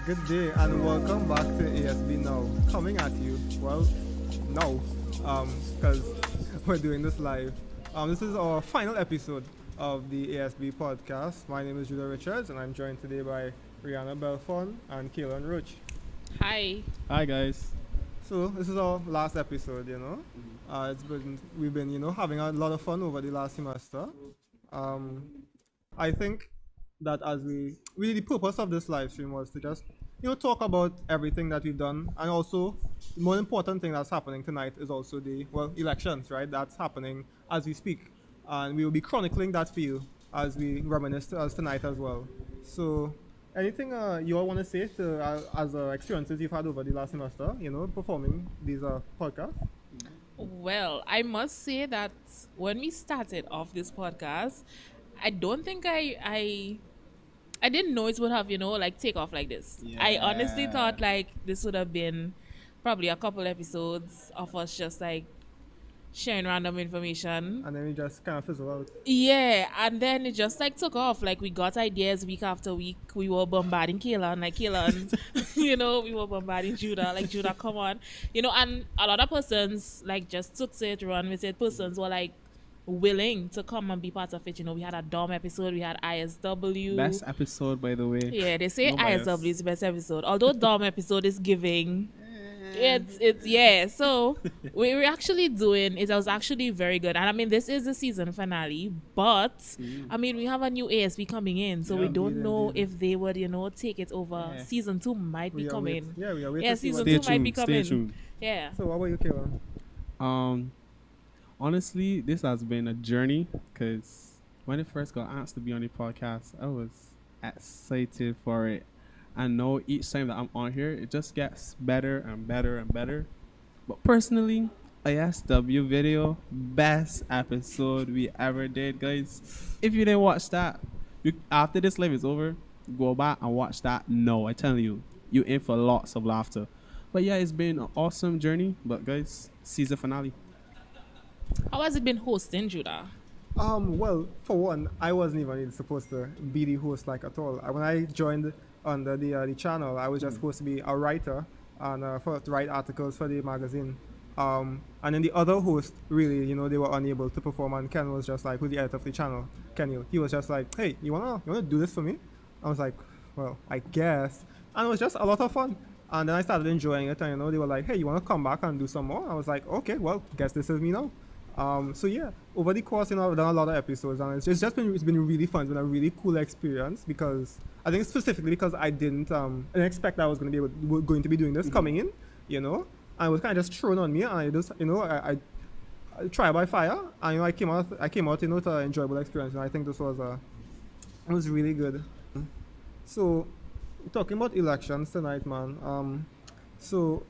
Good day and welcome back to ASB Now. Coming at you, well, now, because we're doing this live. This is our final episode of the ASB podcast. My name is Judah Richards and I'm joined today by Rihanna Belfon and Kaylon Roach. Hi. Hi guys. So this is our last episode, we've been having a lot of fun over the last semester. I think that the purpose of this live stream was to just talk about everything that we've done, and also the more important thing that's happening tonight is also the elections, right? That's happening as we speak, and we will be chronicling that for you as we reminisce as tonight as well. So anything you all want to say to as experiences you've had over the last semester, performing these podcasts? Well, I must say that when we started off this podcast, I don't think I didn't know it would have, take off like this. Yeah. I honestly thought this would have been probably a couple episodes of us just sharing random information. And then we just kind of fizzle out. Yeah, and then it just took off. We got ideas week after week. We were bombarding Kaylon, we were bombarding Judah, Judah, come on. And a lot of persons just took to it, run with it. Persons were willing to come and be part of it. We had a Dom episode, we had ISW. Best episode, by the way. Yeah, they say no ISW is the best episode. Although Dom episode is giving. It's so we were actually doing it. Was actually very good. And I mean, this is the season finale, but I mean, we have a new ASB coming in, so we don't know if they would, take it over. Yeah. Season 2 might be coming. We are waiting. Yeah, season 2 might be coming. Stay tuned. Yeah. So what about you, Kaylon? Honestly, this has been a journey, because when it first got asked to be on the podcast, I was excited for it. And now each time that I'm on here, it just gets better and better and better. But personally, ISW video, best episode we ever did, guys. If you didn't watch that, after this live is over, go back and watch that. No, I tell you, you're in for lots of laughter. But yeah, it's been an awesome journey. But guys, season finale. How has it been hosting, Judah? Well, for one, I wasn't even supposed to be the host at all. When I joined under the channel, I was just supposed to be a writer and to write articles for the magazine. And then the other host, really, they were unable to perform. And Ken was just like, who's the editor of the channel, Kenny. He was just like, hey, you wanna do this for me? I was like, well, I guess. And it was just a lot of fun. And then I started enjoying it. And they were like, hey, you wanna come back and do some more? I was like, okay, well, guess this is me now. So yeah, over the course, I've done a lot of episodes, and it's been really fun. It's been a really cool experience because I think specifically because I didn't expect that I was going to be doing this coming in, and it was kind of just thrown on me, and I just I try by fire, and I came out to an enjoyable experience, and I think this was it was really good. So talking about elections tonight, man. So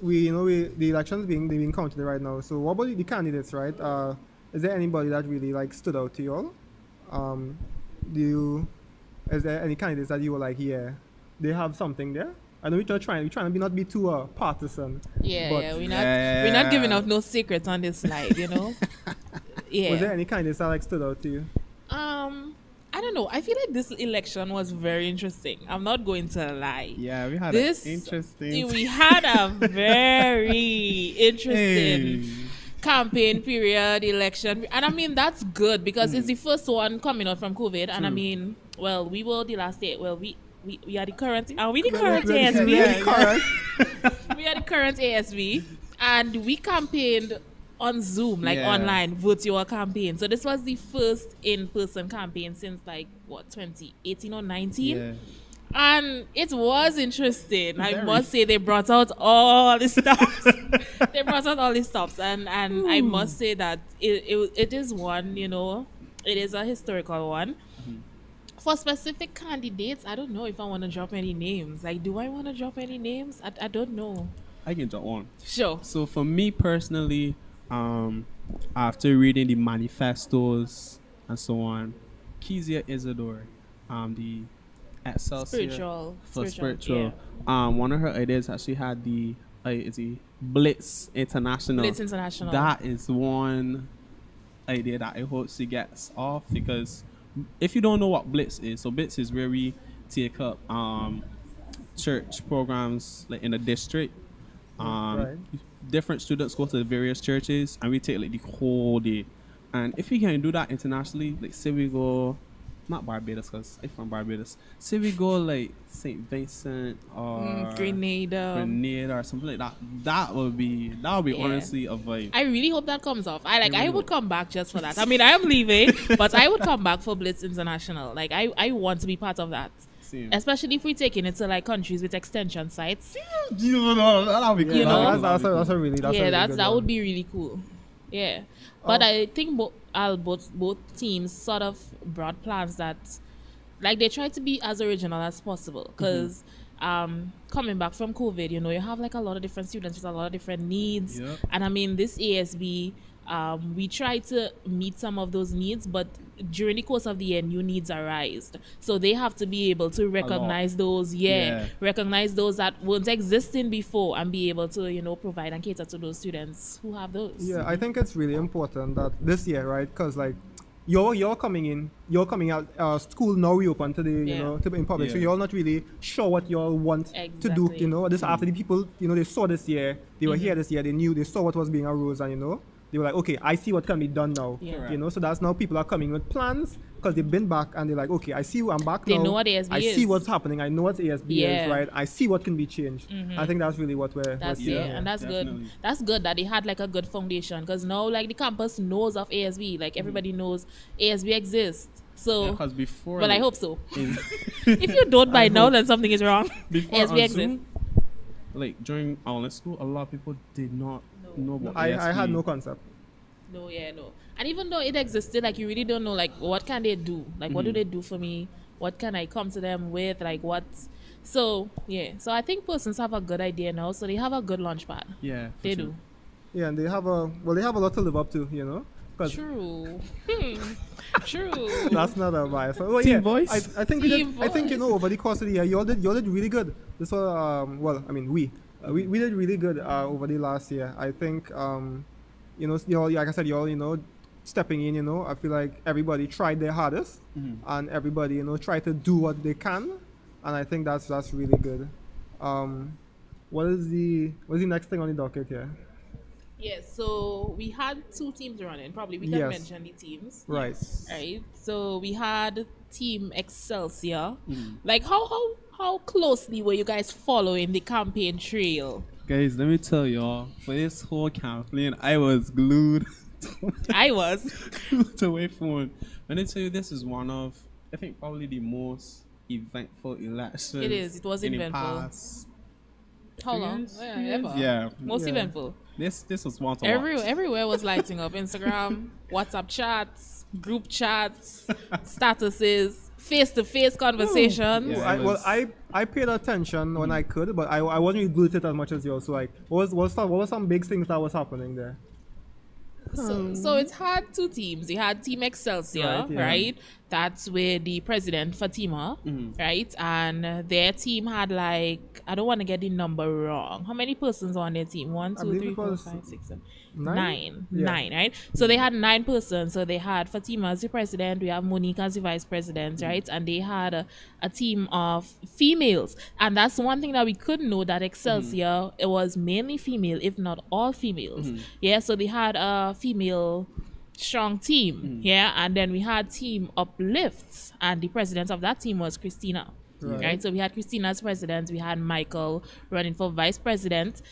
the elections being counted right now. So what about the candidates, right? Is there anybody that really stood out to you all? Is there any candidates that you were like, yeah, they have something there? I know we're trying to not be too partisan. Yeah, we're not giving out no secrets on this slide, Yeah. Was there any candidates that stood out to you? I don't know. I feel like this election was very interesting. I'm not going to lie. Yeah, we had We had a very interesting campaign period, election. And I mean, that's good because it's the first one coming out from COVID. True. And I mean, well, we were the last day. Well, we are the current. Are we the current ASB? We are the current ASB. And we campaigned on Zoom, online, virtual campaign. So this was the first in-person campaign since 2018 or 19. Yeah. And it was interesting. I must say they brought out all the stops. And I must say that it is one, it is a historical one. Mm-hmm. For specific candidates, I don't know if I want to drop any names. Do I want to drop any names? I don't know. I can drop one. Sure. So for me personally, after reading the manifestos and so on, Kezia Isidore, the Excelsior spiritual. Yeah. One of her ideas actually had the Blitz International. That is one idea that I hope she gets off, because if you don't know what Blitz is, so Blitz is where we take up church programs in a district. Right. Different students go to the various churches and we take the whole day. And if we can do that internationally, say we go, not Barbados, because I'm from Barbados, say we go St. Vincent or Grenada or something like that, that would be honestly a vibe. I really hope that comes off. I would come back just for that. I mean, I am leaving, but I would come back for Blitz International. I want to be part of that. Especially if we're taking it to countries with extension sites. That'll be cool. That would be really cool. Yeah. But I think both teams sort of brought plans that they try to be as original as possible, because coming back from COVID, you have a lot of different students with a lot of different needs. Yep. And I mean, this ASB, we try to meet some of those needs, but during the course of the year, new needs arise. So they have to be able to recognize those, recognize those that weren't existing before, and be able to, provide and cater to those students who have those. Yeah, I think it's really important that this year, right? Because you're coming out, school now reopened to the to in public, so you're not really sure what you all want to do. This after the people, they saw this year, they were here this year, they saw what was being arose, and they were like, okay, I see what can be done now. Yeah. So that's now people are coming with plans because they've been back and they're like, okay, I see I'm back now. They know what ASB is. I see what's happening. I know what ASB is, right? I see what can be changed. Mm-hmm. I think that's really what we're... That's it. And that's definitely good. That's good that they had a good foundation, because now the campus knows of ASB. Everybody knows ASB exists. So, because before... Well, I hope so. If you don't by now, then something is wrong. Before ASB exists. During online school, a lot of people did not know about ASB. I had no concept. No. And even though it existed, you really don't know, what can they do? What do they do for me? What can I come to them with? what? So, yeah. So I think persons have a good idea now. So they have a good launch pad. Yeah. They do. Yeah, and they have a lot to live up to, True. True. That's not a bias. Team voice. I think over the course of the year, you all did really good. This was we did really good over the last year. I think like I said, you all stepping in. I feel like everybody tried their hardest, and everybody tried to do what they can, and I think that's really good. what's the next thing on the docket here? Yes, so we had two teams running. Probably we can Yes. mention the teams. Right. Right. So we had Team Excelsior. Like how closely were you guys following the campaign trail? Guys, let me tell y'all, for this whole campaign, I was glued I was. to my phone. When I tell you this is one of, I think probably the most eventful elections. It is. It was in the eventful. past How 2 long? years, Yeah, 3 years? ever. Yeah. Most Yeah. eventful. This was one to Everywhere, watch. everywhere was lighting up. Instagram, WhatsApp chats, group chats, statuses, face-to-face conversations. Yeah. I paid attention when I could, but I wasn't really glued to it as much as you. So like, what was some big things that was happening there? So it had two teams. You had Team Excelsior, Right, yeah. right? That's where the president Fatima, right? And their team had like, I don't want to get the number wrong. How many persons on their team? 1, 2, believe 3, it 4, was 5, 6, 7, 9? 9. Yeah. 9, right? So they had 9 persons. So they had Fatima as the president. We have Monique as the vice president, right? And they had a team of females. And that's one thing that we could know, that Excelsior, it was mainly female, if not all females. Yeah, so they had a female strong team. Yeah, and then we had Team Uplifts, and the president of that team was Christina. Right. So we had Christina as president. We had Michael running for vice president.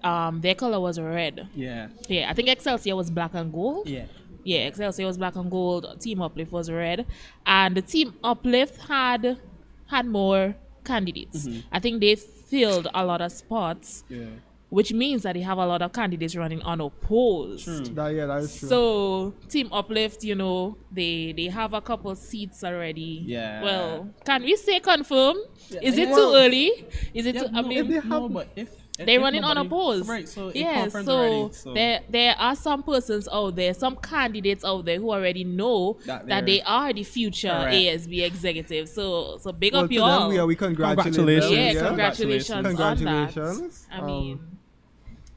Their color was red. Yeah. Yeah, I think Excelsior was black and gold. Yeah. Yeah, Excelsior was black and gold. Team Uplift was red, and the Team Uplift had more candidates. I think they filled a lot of spots, Yeah. which means that they have a lot of candidates running unopposed. That is true. So Team Uplift, they have a couple seats already. Yeah. Well, can we say confirm? Is it Well, too early? Is it? Yeah, too, I no, mean, if they have- no, but if they're running nobody- unopposed. Right, so it yeah, confirmed so, already, so there are some persons out there, some candidates out there who already know That that they're- they are the future Correct. ASB executives. So big well, up to you them, all. we congratulate Congratulations. them. Yeah, Yeah. congratulations, Congratulations. on that. I mean,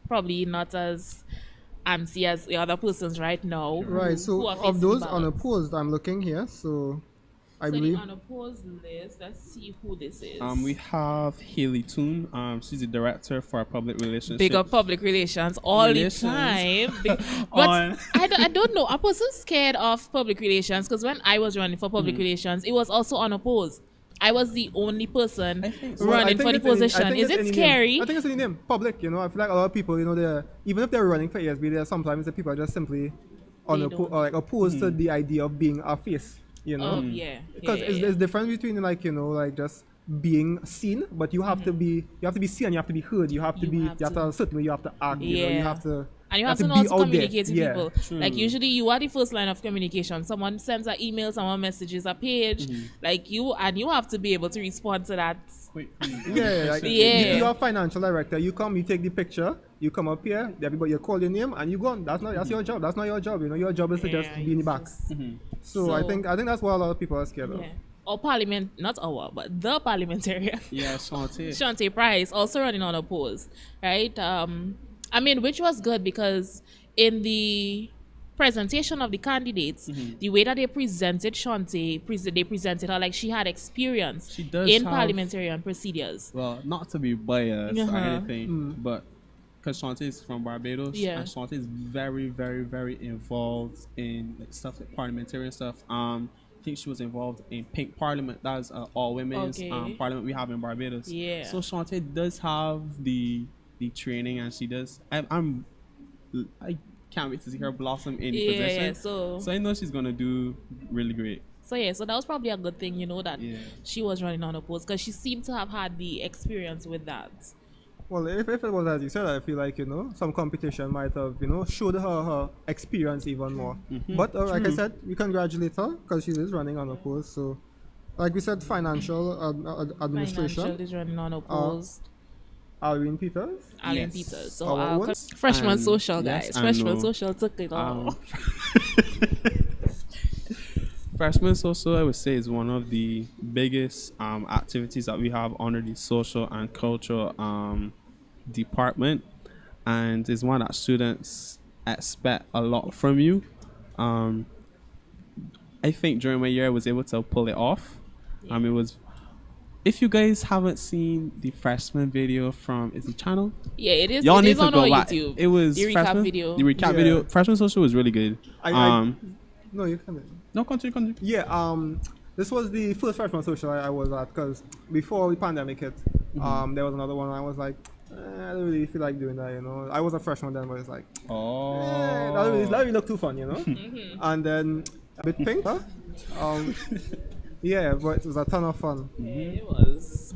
probably not as antsy as the other persons right now. Right. So who are of facing those ballots. unopposed, I'm looking here. So I So believe the unopposed list, let's see who this is. we have Haley Toon. She's the director for public relations. Big up public relations all Relations. the time. But On- I don't know. I wasn't scared of public relations because when I was running for public relations, it was also unopposed. I was the only person think so. Well, I running think for the it's in- I position. think Is it's it in the scary? name. I think it's in the name. Public, I feel like a lot of people, they're, even if they're running for ASB, there are sometimes the people are just simply don't. or like opposed to the idea of being a face, Oh yeah. Because yeah, there's difference between like just being seen, but you have to be seen, you have to be heard, you have to a certain way, you have to act, you Yeah. have to. And you have to know be how to out there. communicate to Yeah. people. Like usually you are the first line of communication. Someone sends an email, someone messages a page, like you have to be able to respond to that. Wait, Yeah, like Yeah. if you're a financial director, you come, you take the picture, you come up here, everybody you call your name and you go on. That's your job. That's not your job. Your job is to just Yeah, be in the it's back. just- So I So- think that's what a lot of people are scared of. Yeah. Or parliament, not our, but the parliamentarian. Yeah, Shantae. Shantae Price also running unopposed, right? I mean, which was good because in the presentation of the candidates, the way that they presented Shantae, they presented her like she had experience She does in have- parliamentarian procedures. Well, not to be biased or Uh-huh. anything, but because Shantae is from Barbados, Yeah. and Shantae is very, very, very involved in like, stuff like parliamentarian stuff. I think she was involved in Pink Parliament. That's all women's Okay. parliament we have in Barbados. Yeah. So Shantae does have the training, and she does. I can't wait to see her blossom in Yeah, position. yeah, so I know she's gonna do really great. so that was probably a good thing, that Yeah. she was running unopposed because she seemed to have had the experience with that. Well, if it was as you said, I feel like some competition might have showed her experience even more. But like I said, we congratulate her because she is running unopposed. So, like we said, financial administration. Financial is running unopposed. Alwyn Peters. Alan Yes. Peters. So Our our own? freshman And- social yes, guys. I Freshman know. social took it all. Freshman social, I would say, is one of the biggest activities that we have under the social and cultural department, and is one that students expect a lot from you. I think during my year I was able to pull it off. It if you guys haven't seen the freshman video from is the channel, Yeah, it is. y'all It need is to on go our watch. YouTube. It was The recap freshman video. The recap Yeah. video, freshman social was really good. No, you can. No, continue. Yeah, this was the first freshman social I was at because before the pandemic hit, there was another one. I was like, I don't really feel like doing that, you know. I was a freshman then, but it's like, that don't really look too fun, you know. And then a bit pink, huh? Yeah, but it was a ton of fun. Yeah, it was.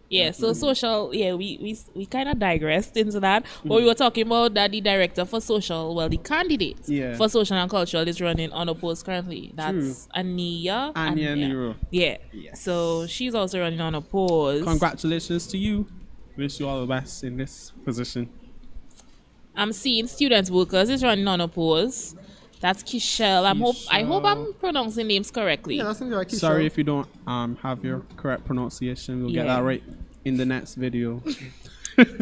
Yeah, so social, yeah, we kind of digressed into that. But we were talking about that the director for social, well, the candidate Yeah. for social and cultural is running unopposed currently. That's Ania. Anya Nero. Yeah. Yes. So she's also running unopposed. Congratulations to you. Wish you all the best in this position. I'm seeing Students Workers is running unopposed. That's Kishel. I hope I'm pronouncing names correctly. Yeah, that's right. Sorry if you don't have your correct pronunciation. We'll get Yeah. that right in the next video.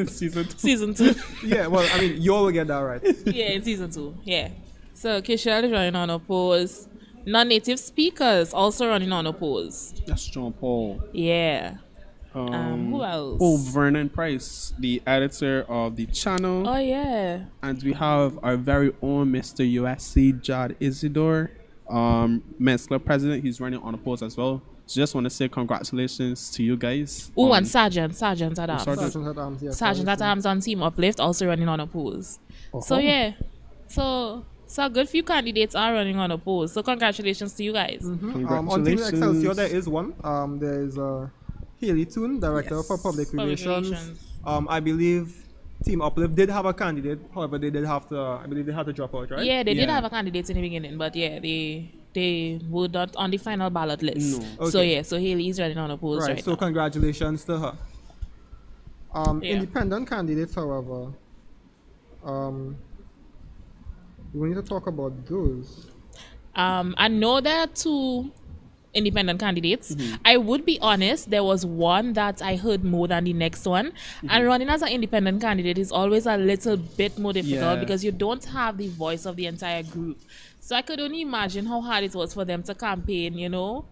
Season 2. Season 2. Yeah, well, I mean, you all will get that right. Yeah, in season 2. Yeah. So Kishel is running unopposed. Non-native speakers also running unopposed. That's John Paul. Yeah. Who else? Oh, Vernon Price, the editor of the channel. Oh yeah. And we have our very own Mr. USC, Jad Isidore, Men's Club president. He's running unopposed as well. So just want to say congratulations to you guys. Oh, and Sergeant at Arms. Sergeant. Sergeant at Arms, yeah. Sergeant at Arms on Team Uplift also running unopposed. So yeah. So a good few candidates are running unopposed. So congratulations to you guys. On Team Excelsior, there is one. There is Haley Toon, Director for Public Relations. I believe Team Uplift did have a candidate. However, they did have to. I believe they had to drop out, right? Yeah, they did Yeah. have a candidate in the beginning, but yeah, they were not on the final ballot list. No. So Okay. yeah, so Haley is running unopposed Right. right So now. congratulations to her. Yeah. Independent candidates, however, we need to talk about those. I know there are 2 independent candidates. I would be honest, there was one that I heard more than the next one. And running as an independent candidate is always a little bit more difficult Yeah. because you don't have the voice of the entire group. So I could only imagine how hard it was for them to campaign, you know,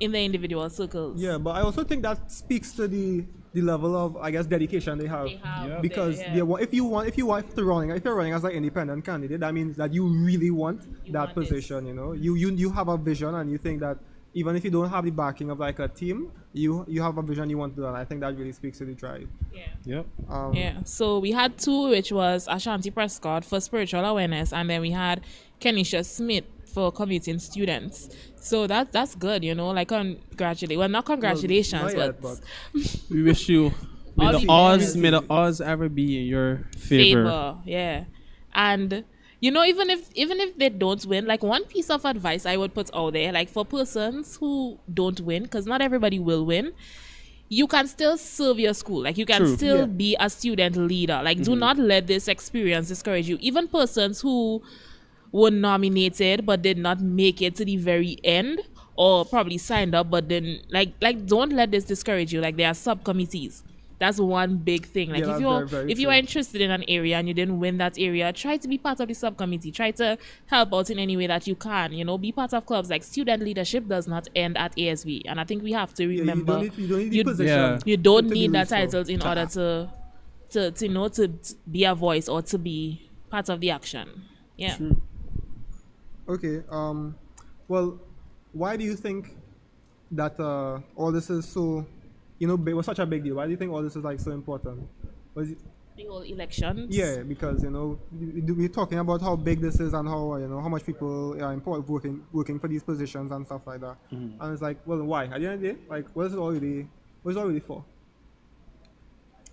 in the individual circles. Yeah, but I also think that speaks to the level of, I guess, dedication they have. They have Yep. Because yeah. they want, if you want to running, if you're running as an independent candidate, that means that you really want that want it. position. You know, you have a vision, and you think that even if you don't have the backing of like a team, you have a vision you want to do, and I think that really speaks to the drive. Yeah. Yep. Yeah, so we had 2, which was Ashanti Prescott for spiritual awareness, and then we had Kenisha Smith for commuting students. So that's good, you know. Like not congratulations, Not yet, but We wish you All may the odds ever be in your favor. yeah. And you know, even if they don't win, like one piece of advice I would put out there, like for persons who don't win, because not everybody will win, you can still serve your school. Like you can True. still Yeah. be a student leader. Like do not let this experience discourage you. Even persons who were nominated but did not make it to the very end, or probably signed up but then like don't let this discourage you. Like there are subcommittees. That's one big thing. Like Yeah, if that's you're very, very if you true. are interested in an area and you didn't win that area, try to be part of the subcommittee. Try to help out in any way that you can. You know, be part of clubs. Like student leadership does not end at ASB, and I think we have to Yeah, remember you don't need the you- position. Yeah. you don't to be need that useful. title in order to you know to be a voice or to be part of the action. Yeah. Okay. Well, why do you think that all this is so, was such a big deal? Why do you think all this is like so important? Was it, The whole elections. yeah, because we're talking about how big this is and how how much people are important working for these positions and stuff like that. And it's like, well, why? At the end of the day, like, what is it already for?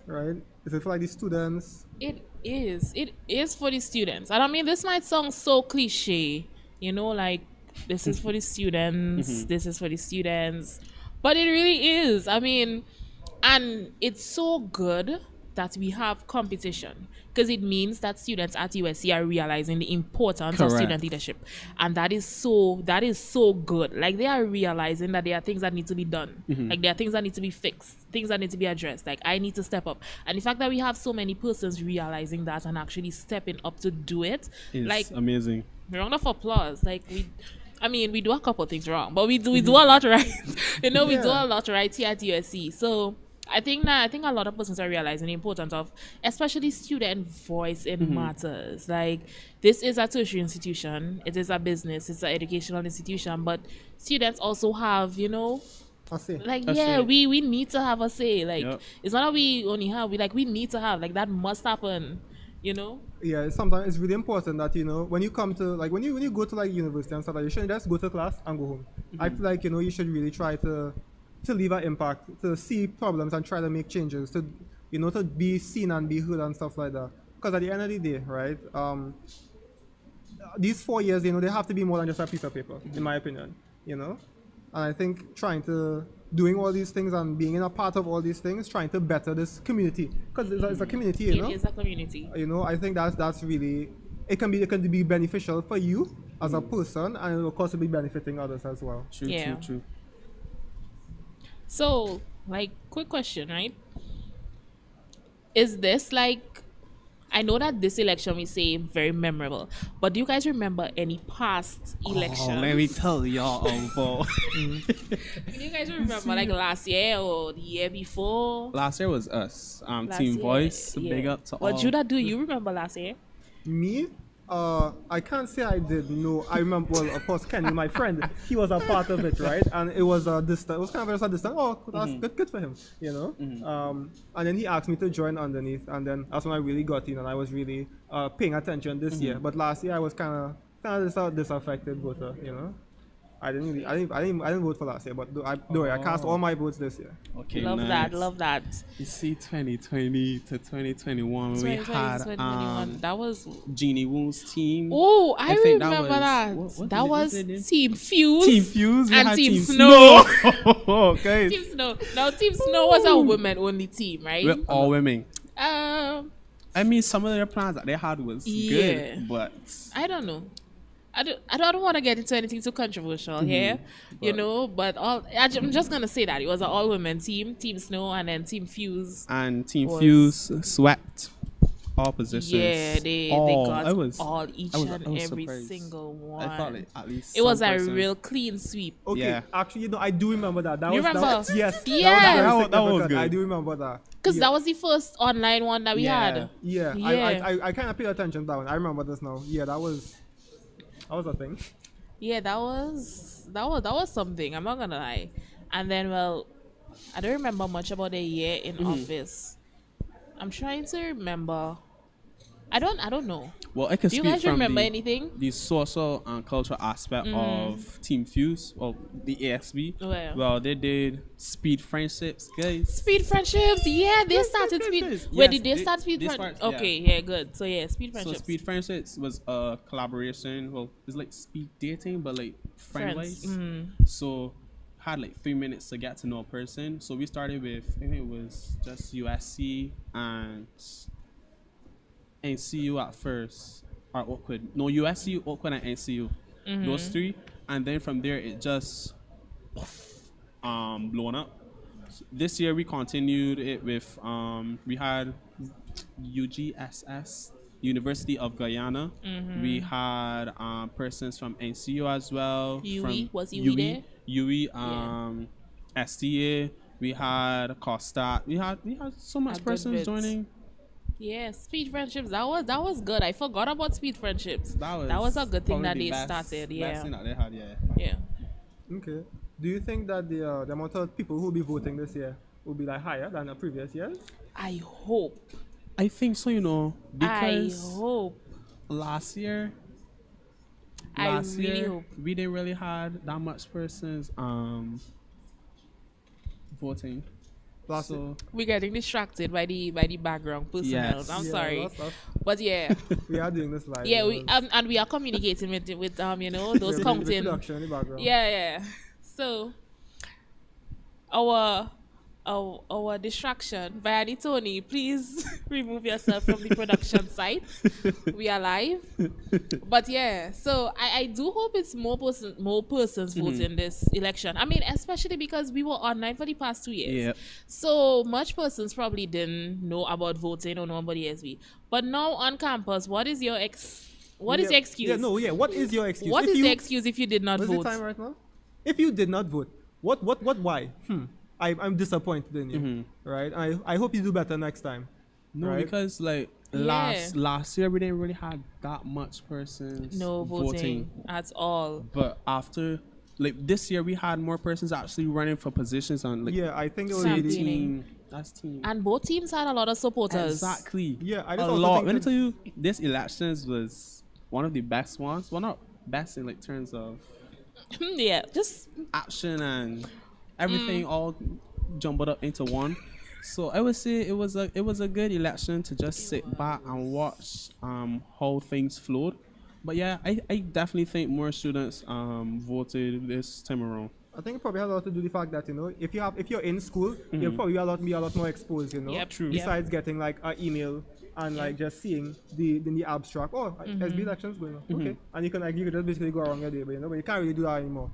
Right? Is it for like the students? It is for the students. And I mean, this might sound so cliche, like this is for the students, this is for the students. But it really is. I mean, and it's so good that we have competition, because it means that students at USC are realizing the importance of Correct. student leadership. And that is so good. Like they are realizing that there are things that need to be done. Like there are things that need to be fixed, things that need to be addressed. Like I need to step up. And the fact that we have so many persons realizing that and actually stepping up to do it, It's like amazing. round of applause. Like I mean, we do a couple things wrong, but we do a lot right. We do Yeah. a lot right here at USC. So I think a lot of persons are realizing the importance of, especially student voice in matters. Like, this is a tertiary institution, it is a business, it's an educational institution, but students also have, I see. like, That's yeah, it. we need to have a say. Like, Yep. it's not that we only have, we need to have, like, that must happen. Yeah, sometimes it's really important that when you come to like when you go to like university and stuff, like, you shouldn't just go to class and go home. I feel like you should really try to leave an impact, to see problems and try to make changes, to be seen and be heard and stuff like that. Because at the end of the day, right, these 4 years, they have to be more than just a piece of paper, in my opinion, And I think doing all these things and being in a part of all these things, trying to better this community, because it's a community, It is a community. I think that's really, it can be beneficial for you as a person, and it will also be benefiting others as well. True, Yeah. true. So, like, quick question, right? Is this like, I know that this election we say very memorable, but do you guys remember any past elections? Oh, let me tell y'all, bro. Do you guys remember like last year or the year before? Last year was us. Last Team year, Voice. yeah. Big up to What all. Judah, do you remember last year? Me, I can't say I did. No, I remember. Well, of course, Kenny, my friend, he was a part of it, right? And it was a distant. It was kind of just a distant. Oh, that's good for him, And then he asked me to join underneath, and then that's when I really got in, and I was really paying attention this year. But last year I was kind of just a disaffected voter, I didn't vote for last year, but don't worry, I cast all my votes this year. Okay, Love nice. that, love that. You see, 2020 to 2021, we 2020, had 2021. That was. Jeannie Woon's team. Oh, I think that remember was- that. what That was was the name? Team Fuse. Team Fuse. We and had Team Snow. Guys, Team Snow. Now, Team Snow was a women-only team, right? we're all women. Um, I mean, some of their plans that they had was Yeah. good, but I don't know. I don't want to get into anything too controversial here, but I'm just gonna say that it was an all-women team, Team Snow, and then Team Fuse. and Team Was- Fuse swept all positions. Yeah, they all. got I was, all each I was- and I was every surprised. single one. I thought at least It was some a persons- real clean sweep. Okay, Yeah. actually, I do remember that. That You was, that remember? was yes, Yeah. that was, very That was significant. good. I do remember that. Because Yeah. that was the first online one that we had. Yeah, Yeah. I kind of paid attention to that one. I remember this now. Yeah, that was a thing. Yeah, that was something. I'm not gonna lie. And then, well, I don't remember much about the year in office. I'm trying to remember. I don't know. Well, I can Do you speak guys from remember the, anything? the social and cultural aspect of Team Fuse, or the ASB. Well. Well, they did speed friendships, guys. Speed friendships. Yeah, they started yes, speed. yes. Where Yes, did they they- start speed they friendships? start- yeah. Okay, yeah, good. So yeah, speed So friendships. speed friendships was a collaboration. Well, it's like speed dating, but like friend Friends. wise. So had like 3 minutes to get to know a person. So we started with, I think it was just USC and NCU at first, or Oakwood. No, USC, Oakwood, and NCU. Those three, and then from there it just blown up. This year we continued it with we had UGSS, University of Guyana. We had persons from NCU as well. UE? From Was UE there? UE, STA. We had Costa. We had so A much good persons bit. joining. Yeah, speed friendships. That was good. I forgot about speed friendships. That was a good thing probably that the they best- started. best Yeah, thing that they had, yeah. yeah. Okay. Do you think that the amount of people who will be voting this year will be like higher than the previous years? I hope. I think so, I because hope. last year, I really hope. we didn't really had that much persons voting. Last So We're getting distracted by the background personnel. Yes. I'm Yeah, sorry, that's- but yeah, we are doing this live. yeah. you We know, and we are communicating with those with counting. production in the background. Yeah. So our distraction, Vianney Tony, please remove yourself from the production site. We are live. But yeah, so I do hope it's more persons voting this election. I mean, especially because we were online for the past 2 years. Yep. So much persons probably didn't know about voting or know about the ASB. But now on campus, what is your What is your excuse? Yeah, no, yeah. What is your excuse? What If is you, the excuse if you did not what's the vote? time right now? If you did not vote, why? I'm disappointed in you, right? I hope you do better next time. No, right? because like Yeah. last year we didn't really have that much persons No voting at all. but after like this year we had more persons actually running for positions on like Yeah, I think it was Sam really. Campaigning. that's team. And both teams had a lot of supporters. Exactly. Yeah, I a just also lot. think Let me it's- tell you, this elections was one of the best ones. Well, not best in like terms of Yeah, just action and everything all jumbled up into one. So I would say it was a good election to just sit back and watch how things flowed. But yeah, I definitely think more students voted this time around. I think it probably has a lot to do with the fact that if you're in school, you'll probably be a lot more exposed. Yep, true. Besides getting like an email and like just seeing the abstract. Oh, SB elections going on. Okay, and you can just basically go around your day, but you can't really do that anymore.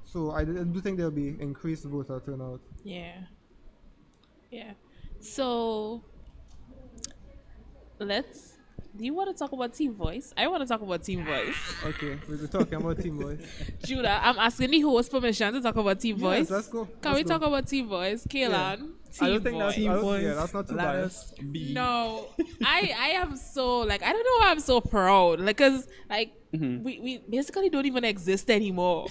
So I do think there'll be increased voter turnout. Yeah. So do you want to talk about Team Voice? I want to talk about Team Voice. Okay, we'll be talking about Team Voice. Judah, I'm asking the host permission to talk about Team Voice. Yes, let's go. Can we talk about Team Voice? Kaylan, I Team don't think Voice. that's not too Let biased. us be. No, I am so like I don't know why I'm so proud like because like we basically don't even exist anymore.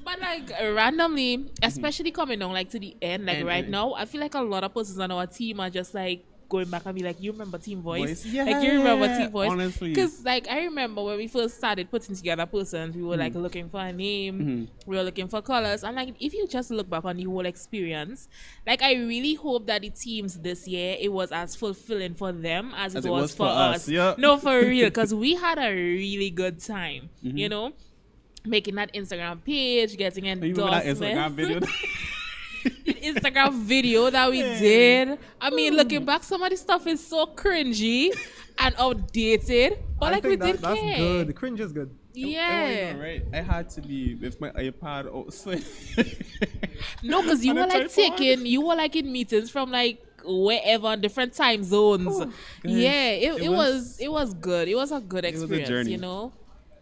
But like randomly, especially coming down like to the end, like right now, I feel like a lot of persons on our team are just like going back and be like, you remember Team Voice? Yeah, Like you remember Team Voice? honestly. Because like I remember when we first started putting together persons, we were like looking for a name, we were looking for colors, and like if you just look back on the whole experience, like I really hope that the teams this year it was as fulfilling for them as it was for us. Yeah. No, for real, because we had a really good time, you know. Making that Instagram page, getting You remember that endorsements. Instagram video? The Instagram video that we did. I mean, looking back, some of the stuff is so cringy and outdated. But I like we think did that's care. good. The cringe is good. Yeah. Right. I had to be with my iPad outside. No, because you On were a like tripod. you were like in meetings from like wherever, different time zones. Yeah, it was good. It was a good was a experience, journey. you know.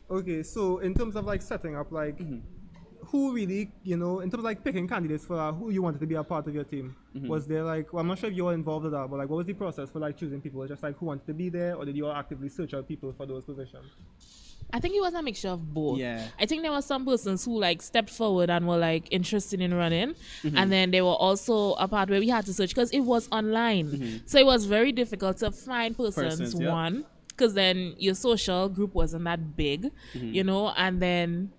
Okay, so in terms of like setting up, like who really, in terms of like picking candidates for who you wanted to be a part of your team, was there like, well, I'm not sure if you were involved with that, but like, what was the process for like choosing people? Just like who wanted to be there, or did you all actively search out people for those positions? I think it was a mixture of both. Yeah. I think there were some persons who like stepped forward and were like interested in running, and then there were also a part where we had to search because it was online, so it was very difficult to find persons. Yeah. One, because then your social group wasn't that big, you know, and then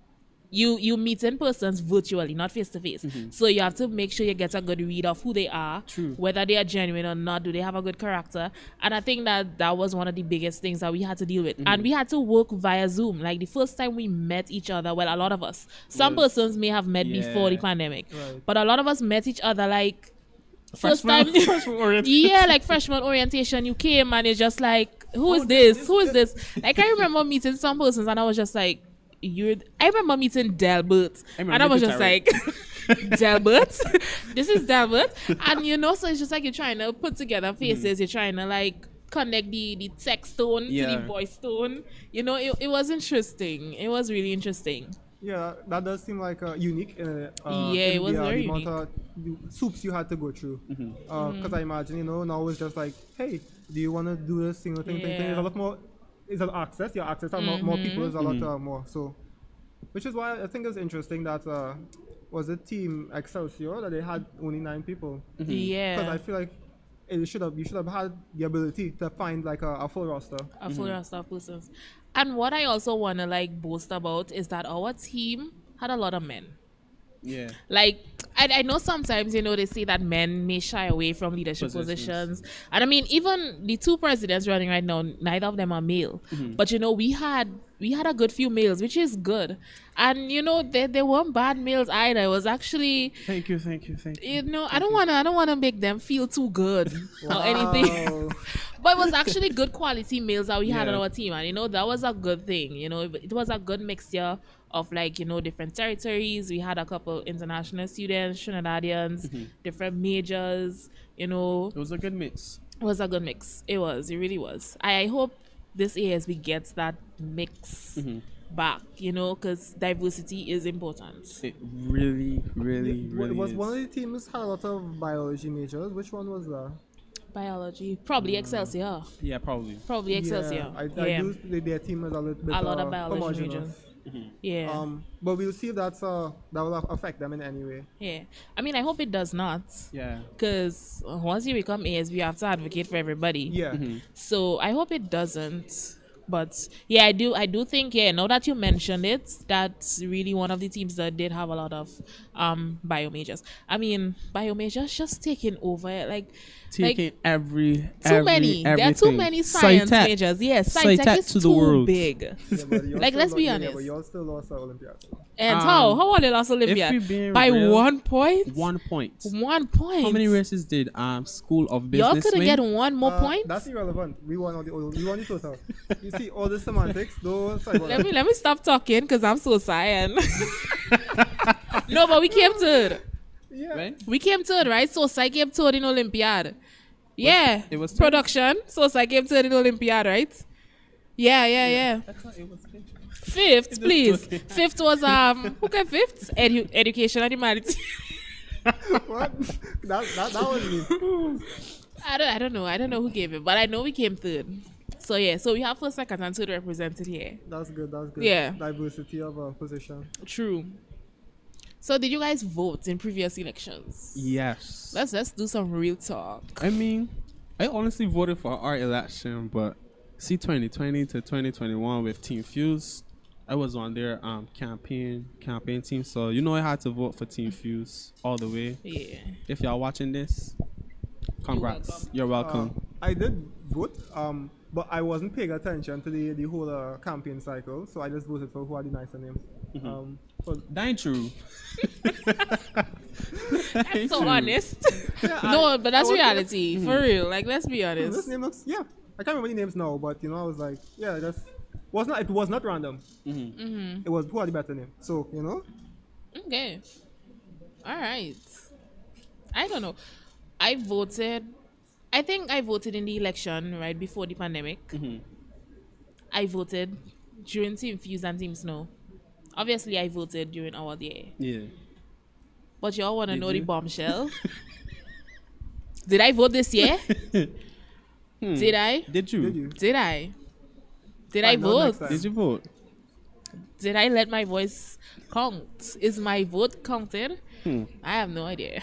you meet in persons virtually, not face to face. So you have to make sure you get a good read of who they are, whether they are genuine or not. Do they have a good character? And I think that was one of the biggest things that we had to deal with. And we had to work via Zoom. Like the first time we met each other, well, a lot of us, some persons may have met before the pandemic, but a lot of us met each other like first time. Freshman orientation. Yeah, like freshman orientation, you came and it's just like, who is this? Who is this? Like I remember meeting some persons and I was just like, I remember meeting Delbert and I was just like, Delbert? This is Delbert? And so it's just like you're trying to put together faces, you're trying to like connect the text tone to the voice tone. It was interesting. It was really interesting. Yeah, that does seem like unique. It was very the amount unique. of soups you had to go through. Because I imagine, now it's just like, hey, do you want to do this single thing? There's a lot more. Is that access? Your access to more people is a lot more. So, which is why I think it's interesting that was it Team Excelsior that they had only 9 people. Yeah. Because I feel like you should have had the ability to find like a full roster. A full roster of persons. And what I also want to like boast about is that our team had a lot of men. Yeah. Like I know sometimes they say that men may shy away from leadership positions, and I mean even the 2 presidents running right now, neither of them are male, but we had a good few males, which is good, and they weren't bad males either. It was actually Thank you. I don't want to make them feel too good or anything. But it was actually good quality males that we had on our team, and that was a good thing. It was a good mixture of like different territories. We had a couple international students, Trinidadians, different majors. It was a good mix. It was a good mix. It really was. I hope this ASB gets that mix back, you know, because diversity is important. It really, really, Yeah, really was is. one of the teams had a lot of biology majors. Which one was that? Biology, probably Excelsior. Yeah, probably. Probably Excelsior. I Yeah. do. Their team is a little bit A lot of biology homogeneous. majors. Yeah. But we'll see if that will affect them in any way. Yeah. I mean, I hope it does not. Yeah. Because once you become ASB, you have to advocate for everybody. Yeah. So I hope it doesn't. But yeah, I do think, yeah, now that you mentioned it, that's really one of the teams that did have a lot of bio majors. I mean, bio majors just taking over, like Taking every many. There are too everything. many science Sci-tech. majors. Yes, Sci-tech science is to the too world. big. Yeah, but y'all Like, still let's be Yeah, honest. but y'all still lost the Olympiad. So. And how are they lost If Olympiad? we being By real, 1 point? 1 point. 1 point. How many races did School of Y'all Business could have win? get 1 more point. That's irrelevant. We won the total. You see all the semantics. Those. Let me stop talking because I'm so cyan. No, but we came third. Yeah. Right? We came third, right? So I came third in Olympiad. Yeah. It was third? production. So I came third in Olympiad, right? Yeah. I thought it was Fifth, please. Fifth was who came fifth? Education and humanity. What? That was me. I don't know. I don't know who gave it, but I know we came third. So yeah, so we have first, second, and third represented here. That's good. Yeah. Diversity of position. True. So did you guys vote in previous elections? Yes. Let's do some real talk. I mean, I honestly voted for our election, but see 2020 to 2021 with Team Fuse, I was on their campaign team, so you know I had to vote for Team Fuse all the way. Yeah. If y'all watching this, congrats. You're welcome. I did vote. But I wasn't paying attention to the whole campaign cycle, so I just voted for who had the nicer names. That ain't true. That's so honest. Yeah, No, but that's I was- reality. For real. Like, let's be This honest. name looks, yeah. I can't remember the names now, but I was like, yeah, it was not random. It was who had the better name. So, Okay. All right. I don't know. I think I voted in the election right before the pandemic. I voted during Team Fuse and Team Snow. Obviously, I voted during our day. Yeah. But y'all want to Did know the you? bombshell? Did I vote this year? Did I? Did you? Did you? Did I? Did I Find out next vote? time. Did you vote? Did I let my voice count? Is my vote counted? I have no idea.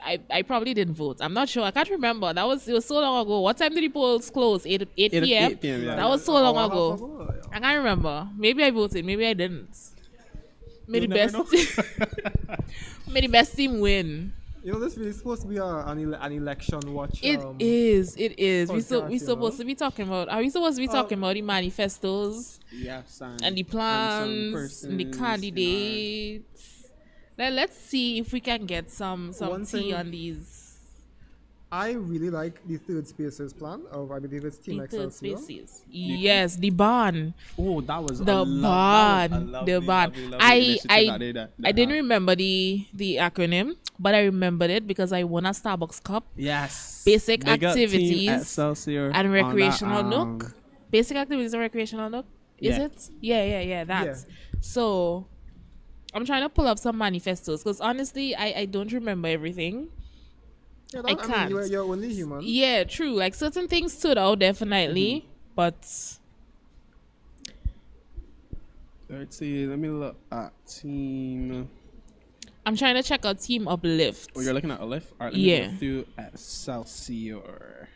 I probably didn't vote. I'm not sure. I can't remember. It was so long ago. What time did the polls close? 8 p.m. 8 p.m. Yeah. That was so long Hour and a half ago. yeah. I can't remember. Maybe I voted. Maybe I didn't. May the You'll never best may the best team win. This really supposed to be an election watch. It is. It is. We podcast, supposed to be talking about. Are we supposed to be talking about the manifestos Yes, and the plans and the candidates? Let's see if we can get some One tea thing- on these. I really like the third spaces plan of, I believe it's Team The third Excelsior. spaces. Yes, the barn. Oh, that was The a barn. The barn. I didn't remember. remember the acronym, but I remembered it because I won a Starbucks cup. Yes. Basic Big up Team activities Excelsior and on recreational that, nook. Basic activities and recreational nook. Is Yeah. it? Yeah. That's so. I'm trying to pull up some manifestos because honestly, I don't remember everything. Yeah, I mean, can't. you're only human. Yeah, true. Like certain things stood out definitely, but Let's see. Let me look at Team. I'm trying to check out Team Uplift. Oh, you're looking at Aleph? All right, let me Yeah. go through Excelsior.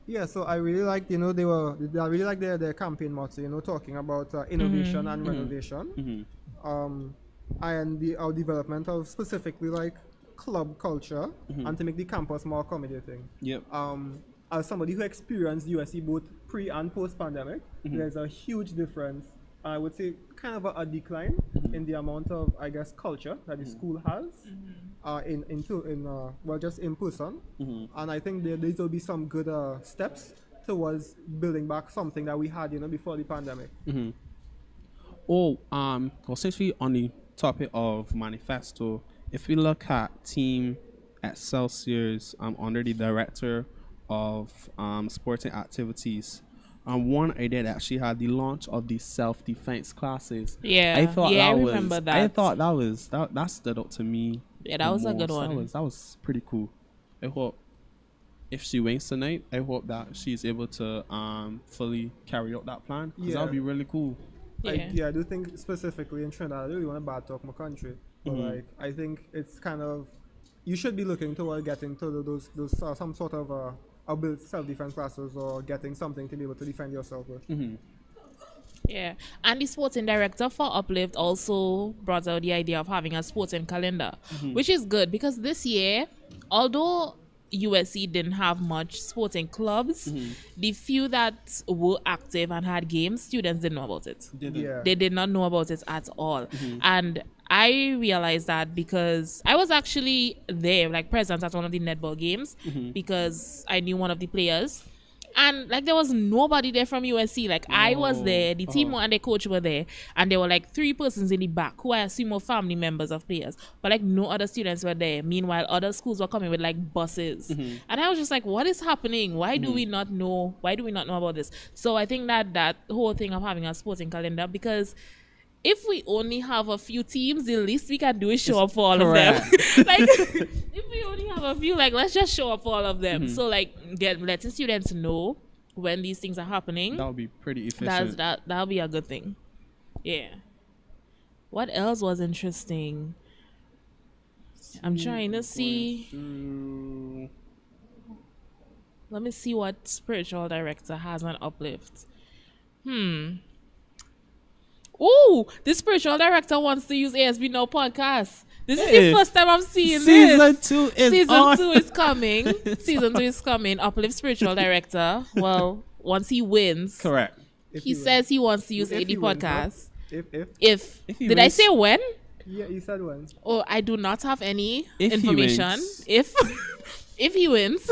Yeah, so I really like, I really like their campaign motto, talking about innovation and renovation. And our development of specifically like club culture and to make the campus more accommodating. Yep. As somebody who experienced USC both pre and post pandemic, there's a huge difference. I would say kind of a decline in the amount of, I guess, culture that the school has just in person. And I think these will be some good steps towards building back something that we had, before the pandemic. Oh, well, since we on the topic of manifesto, if we look at Team Excelsior's under the director of sporting activities. One idea that she had the launch of the self-defense classes. Yeah. I thought Yeah, I that remember was. that. I thought that stood out to me. Yeah, that the was a good most. one. That was pretty cool. I hope if she wins tonight, I hope that she's able to fully carry out that plan, because that would be really cool. Yeah. I do think specifically in Trinidad, I really want to bad talk my country, but like I think it's kind of you should be looking toward getting to those some sort of ability self-defense classes or getting something to be able to defend yourself with. Yeah, and the sporting director for Uplift also brought out the idea of having a sporting calendar, which is good because this year, although USC didn't have much sporting clubs, the few that were active and had games, students didn't know about it. Yeah. They did not know about it at all. And I realized that because I was actually there, like present at one of the netball games, because I knew one of the players. And like there was nobody there from USC. Like I was there, the team and the coach were there, and there were like 3 persons in the back who I assume were family members of players. But like no other students were there. Meanwhile, other schools were coming with like buses. And I was just like, what is happening? Why do we not know? Why do we not know about this? So I think that whole thing of having a sporting calendar, because if we only have a few teams, the least we can do is show up for all of them. Like, if we only have a few, like, let's just show up for all of them. So, like, letting students know when these things are happening. That would be pretty efficient. That'll be a good thing. Yeah. What else was interesting? I'm trying to see. Let me see what spiritual director has on Uplift. Oh, the spiritual director wants to use ASB Now podcast. This is the first time I'm seeing this. Season 2 is coming. Season 2 is coming. Uplift spiritual director. Well, once he wins, Correct. he says he wants to use If AD he wins, podcast. If he Did I wins- say when? yeah, you said when. Oh, I do not have any If he information. wins. If he wins,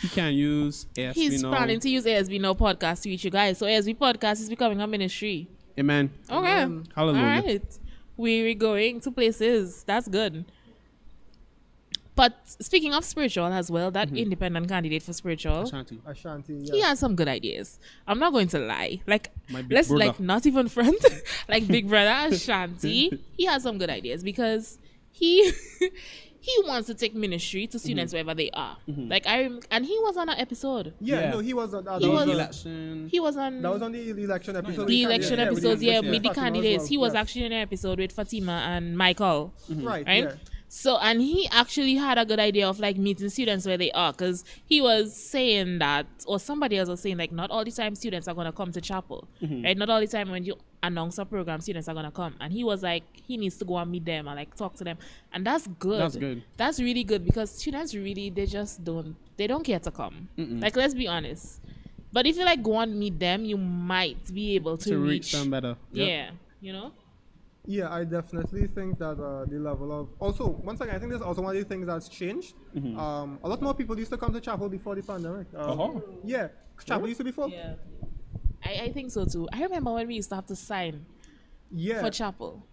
He can use ASB he's Now. planning to use ASB Now podcast to reach you guys. So ASB podcast is becoming a ministry. Amen. Okay. Hallelujah. All right. We're going to places. That's good. But speaking of spiritual as well, that independent candidate for spiritual, Ashanti. Yeah. he has some good ideas. I'm not going to lie. Like, My big let's brother. like not even front. Like Big Brother Ashanti, he has some good ideas because he he wants to take ministry to students wherever they are. Like and he was on an episode. Yeah, no, he was on. He was- election. He was on That was on the election episode. the election episodes, with meet the Fatima as candidates. well, He was yes. actually in an episode with Fatima and Michael. Right. Right? Yeah. So, and he actually had a good idea of like meeting students where they are, because he was saying that, or somebody else was saying, like, not all the time students are going to come to chapel, right? Not all the time when you announce a program, students are going to come. And he was like, he needs to go and meet them and like talk to them. And that's good. That's good. That's really good because students really, they don't care to come. Like, let's be honest. But if you like go and meet them, you might be able to reach them better. Yep. Yeah, you know? Yeah, I definitely think that the level of also once again I think there's also one of the things that's changed. A lot more people used to come to chapel before the pandemic. Yeah, chapel used to be full. Yeah. I think so too. I remember when we used to have to sign Yeah, for chapel.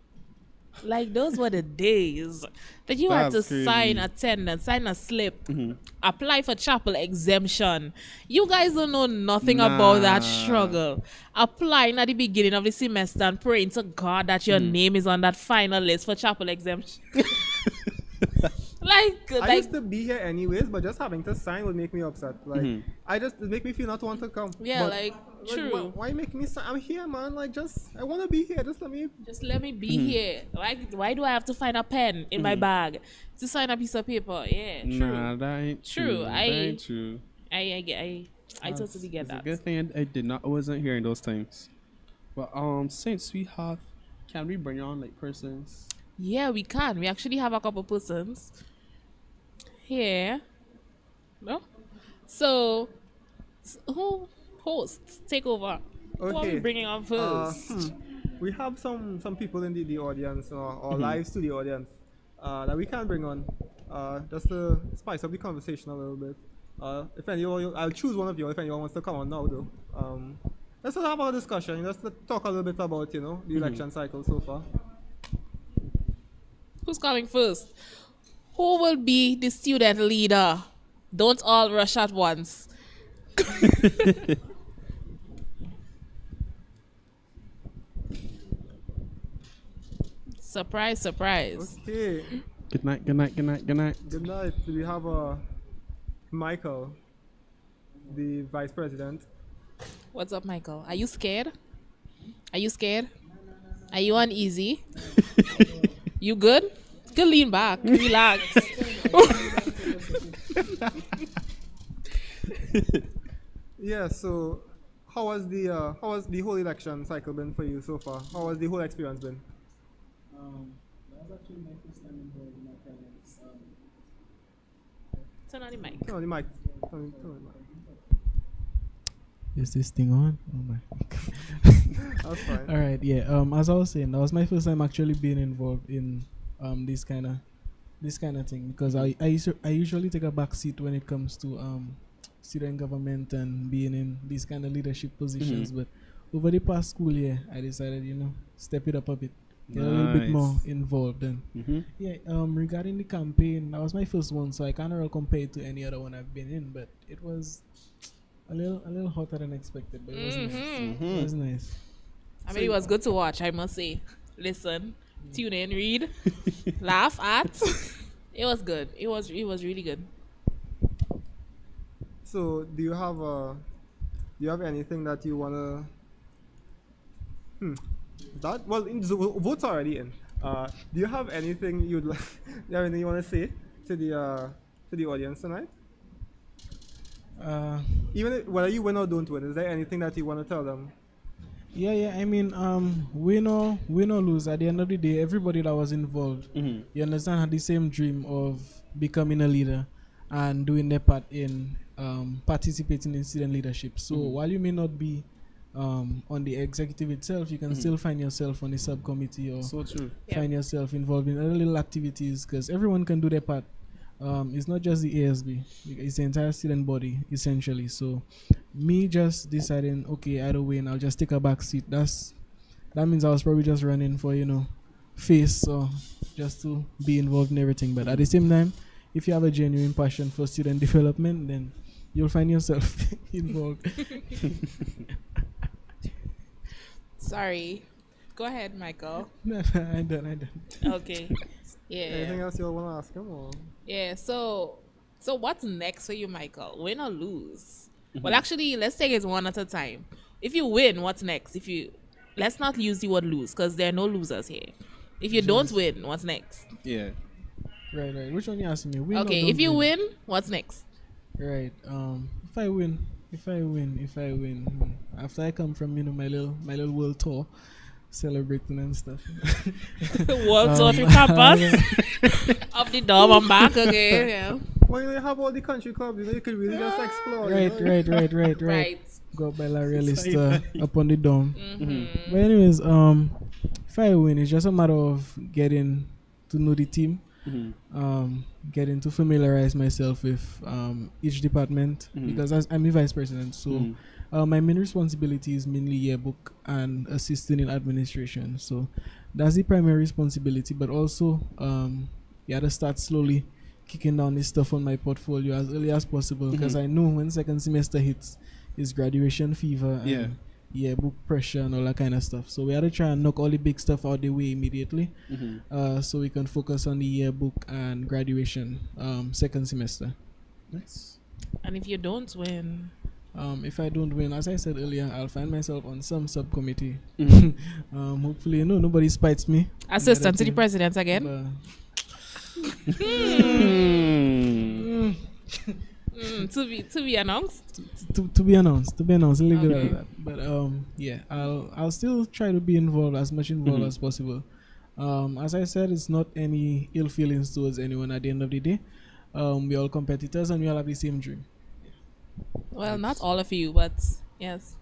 Like those were the days that you had to That's crazy. sign attendance, sign a slip, apply for chapel exemption. You guys don't know nothing about that Nah. struggle. Applying at the beginning of the semester and praying to God that your name is on that final list for chapel exemption. I like used to be here anyways, but just having to sign would make me upset. Like it make me feel not want to come. yeah, But, like true. Why make me sign? I'm here, man. Like I want to be here. Just let me. Just let me be here. Like, why do I have to find a pen in my bag to sign a piece of paper? Yeah, true. Nah, that ain't True, true. That I- ain't true. I totally get It's a that. good thing I wasn't hearing those things. But since we have, can we bring on like persons? Yeah, we can. We actually have a couple persons here. No? So, who hosts? Take over. Who are we Okay. bringing on first? We have some people in the audience or live studio audience that we can bring on just to spice up the conversation a little bit. If anyone, I'll choose one of you if anyone wants to come on now though. Let's just have a discussion. Let's talk a little bit about the election cycle so far. Who's coming first? Who will be the student leader? Don't all rush at once. Surprise, surprise. Okay. Good night, good night, good night, good night. Good night. We have Michael, the vice president. What's up, Michael? Are you scared? Are you scared? Are you uneasy? You good? You can lean back, relax. Yeah. So, how was the whole election cycle been for you so far? How has the whole experience been? That was actually my first time involved in my finance. Turn on the mic. Turn on the mic. Turn on the mic. Is this thing on? Oh my. That's fine. All right, yeah. As I was saying, that was my first time actually being involved in this kind of thing, because I usually take a back seat when it comes to student government and being in these kind of leadership positions. But over the past school year, I decided, step it up a bit, get a little bit more involved. And yeah, regarding the campaign, that was my first one, so I can't really compare it to any other one I've been in. But it was a little hotter than expected, but it was nice. It was nice. I mean, it was good to watch, I must say. Listen, tune in, read, laugh at. It was good. It was really good. So, do you have anything that you wanna? Votes are already in. Do you have anything you'd like? Do you have anything you wanna say to the audience tonight? Whether you win or don't win, is there anything that you wanna tell them? Yeah. I mean, win or lose. At the end of the day, everybody that was involved, you understand, had the same dream of becoming a leader and doing their part in participating in student leadership. So while you may not be on the executive itself, you can still find yourself on the subcommittee or So true. find yourself involved in other little activities, because everyone can do their part. It's not just the ASB, it's the entire student body essentially. So me just deciding, okay, either way, and I'll just take a back seat. That means I was probably just running for face, or just to be involved in everything. But at the same time, if you have a genuine passion for student development, then you'll find yourself involved. Sorry. Go ahead, Michael. No, I done. Okay. Yeah. Anything else you wanna ask him? Or? Yeah. So what's next for you, Michael? Win or lose? Well, actually, let's take it one at a time. If you win, what's next? Let's not use the word lose, because there are no losers here. If you don't win, what's next? Yeah. Right. Which one you asking me? Win or Okay. don't If you win, what's next? Right. If I win. After I come from my little world tour, celebrating and stuff. World tour through campus. Up the dome, I'm back again. Yeah. Well, you have all the country clubs. You could really just explore. Right. Right. Go by La Realista up on the dome. Mm-hmm. But anyways, if I win, it's just a matter of getting to know the team. Getting to familiarize myself with each department, because as I'm the vice president, so my main responsibility is mainly yearbook and assisting in administration. So that's the primary responsibility, but also you have to start slowly kicking down this stuff on my portfolio as early as possible, because I know when second semester hits, is graduation fever and yearbook pressure and all that kind of stuff. So we had to try and knock all the big stuff out the way immediately, so we can focus on the yearbook and graduation second semester. Nice. And if you don't win, if I don't win, as I said earlier, I'll find myself on some subcommittee. Hopefully, nobody spites me. assistant to the president again. To be announced. To be announced. Leave it at that. But yeah, I'll still try to be involved, as much involved as possible. As I said, it's not any ill feelings towards anyone at the end of the day. We're all competitors and we all have the same dream. Well, not all of you, but yes.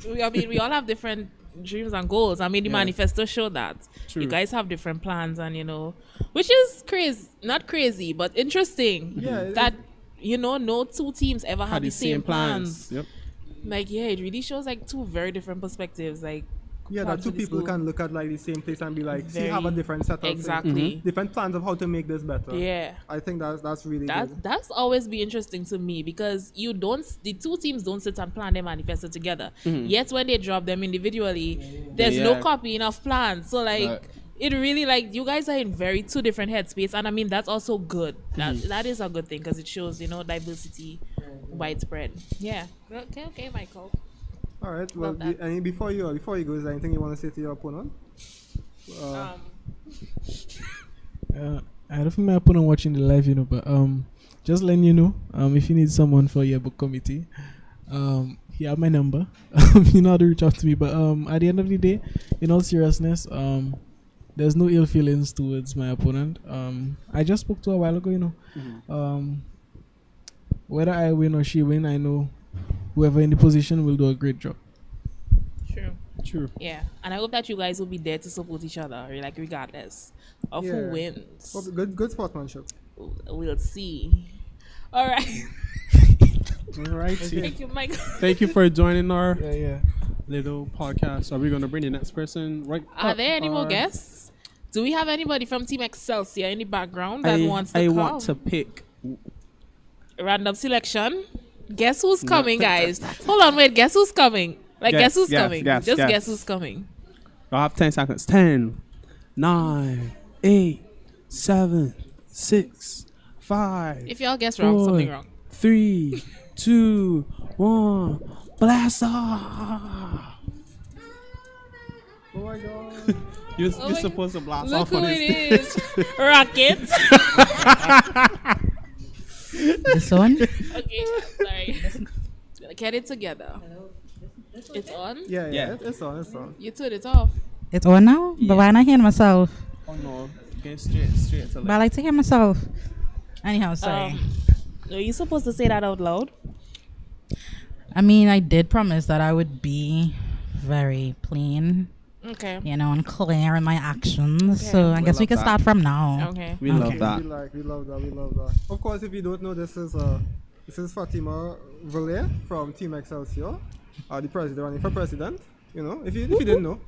We all have different dreams and goals. I mean, the manifesto showed that. True. You guys have different plans, and which is crazy, not crazy, but interesting. Yeah. That no two teams ever had the same plans. Yep. Like, yeah, it really shows like two very different perspectives. Like, Yeah, plan that for two the people school. can look at like the same place and be like, see, have a Very- different setup, exactly. different plans of how to make this better. Yeah. I think that's really good. That's always be interesting to me because the two teams don't sit and plan their manifesto together. Yet when they drop them individually, there's no Yeah. copying of plans. So like Right. it really like you guys are in very two different headspace, and I mean that's also good. That is a good thing because it shows diversity widespread. Yeah. Okay, Michael. All right. Well, Love that. before you go, is there anything you want to say to your opponent? I don't think my opponent watching the live, but just letting you know, if you need someone for your book committee, you have my number. You know how to reach out to me. But at the end of the day, in all seriousness, there's no ill feelings towards my opponent. I just spoke to her a while ago, whether I win or she win, I know whoever in the position will do a great job. True. Yeah, and I hope that you guys will be there to support each other, like regardless of who wins. Well, good sportsmanship. We'll see. All right. All right. Thank you, Michael. Thank you for joining our Yeah. little podcast. Are we going to bring the next person right Are there any more or- guests? Do we have anybody from Team Excelsior in the background that wants to I come? want to pick. Random selection. Guess who's coming, guys? Hold on, wait. Guess who's coming? Guess who's coming? guess, Just guess. guess who's coming. I'll have 10 seconds. 10, 9, 8, 7, 6, 5, If y'all guess wrong, 4, something wrong. 3, 2, 1. Blast off! Oh my god. You're my- supposed to blast Look off who on it this. is. Rocket. This one? Okay, sorry. Get it together. It's on? Yeah. Yeah. It's on. You turned it off. It's on now? But why not hear myself? Oh no. Get straight to But I like to hear myself. Anyhow, sorry. Are you supposed to say that out loud? I mean, I did promise that I would be very plain, Okay. and clear in my actions. Okay. So I guess we love can that. start from now. Okay. We Okay. love that. We love that. Of course, if you don't know, this is Fatima Valle from Team Excelsior, the president running for president. If you didn't know,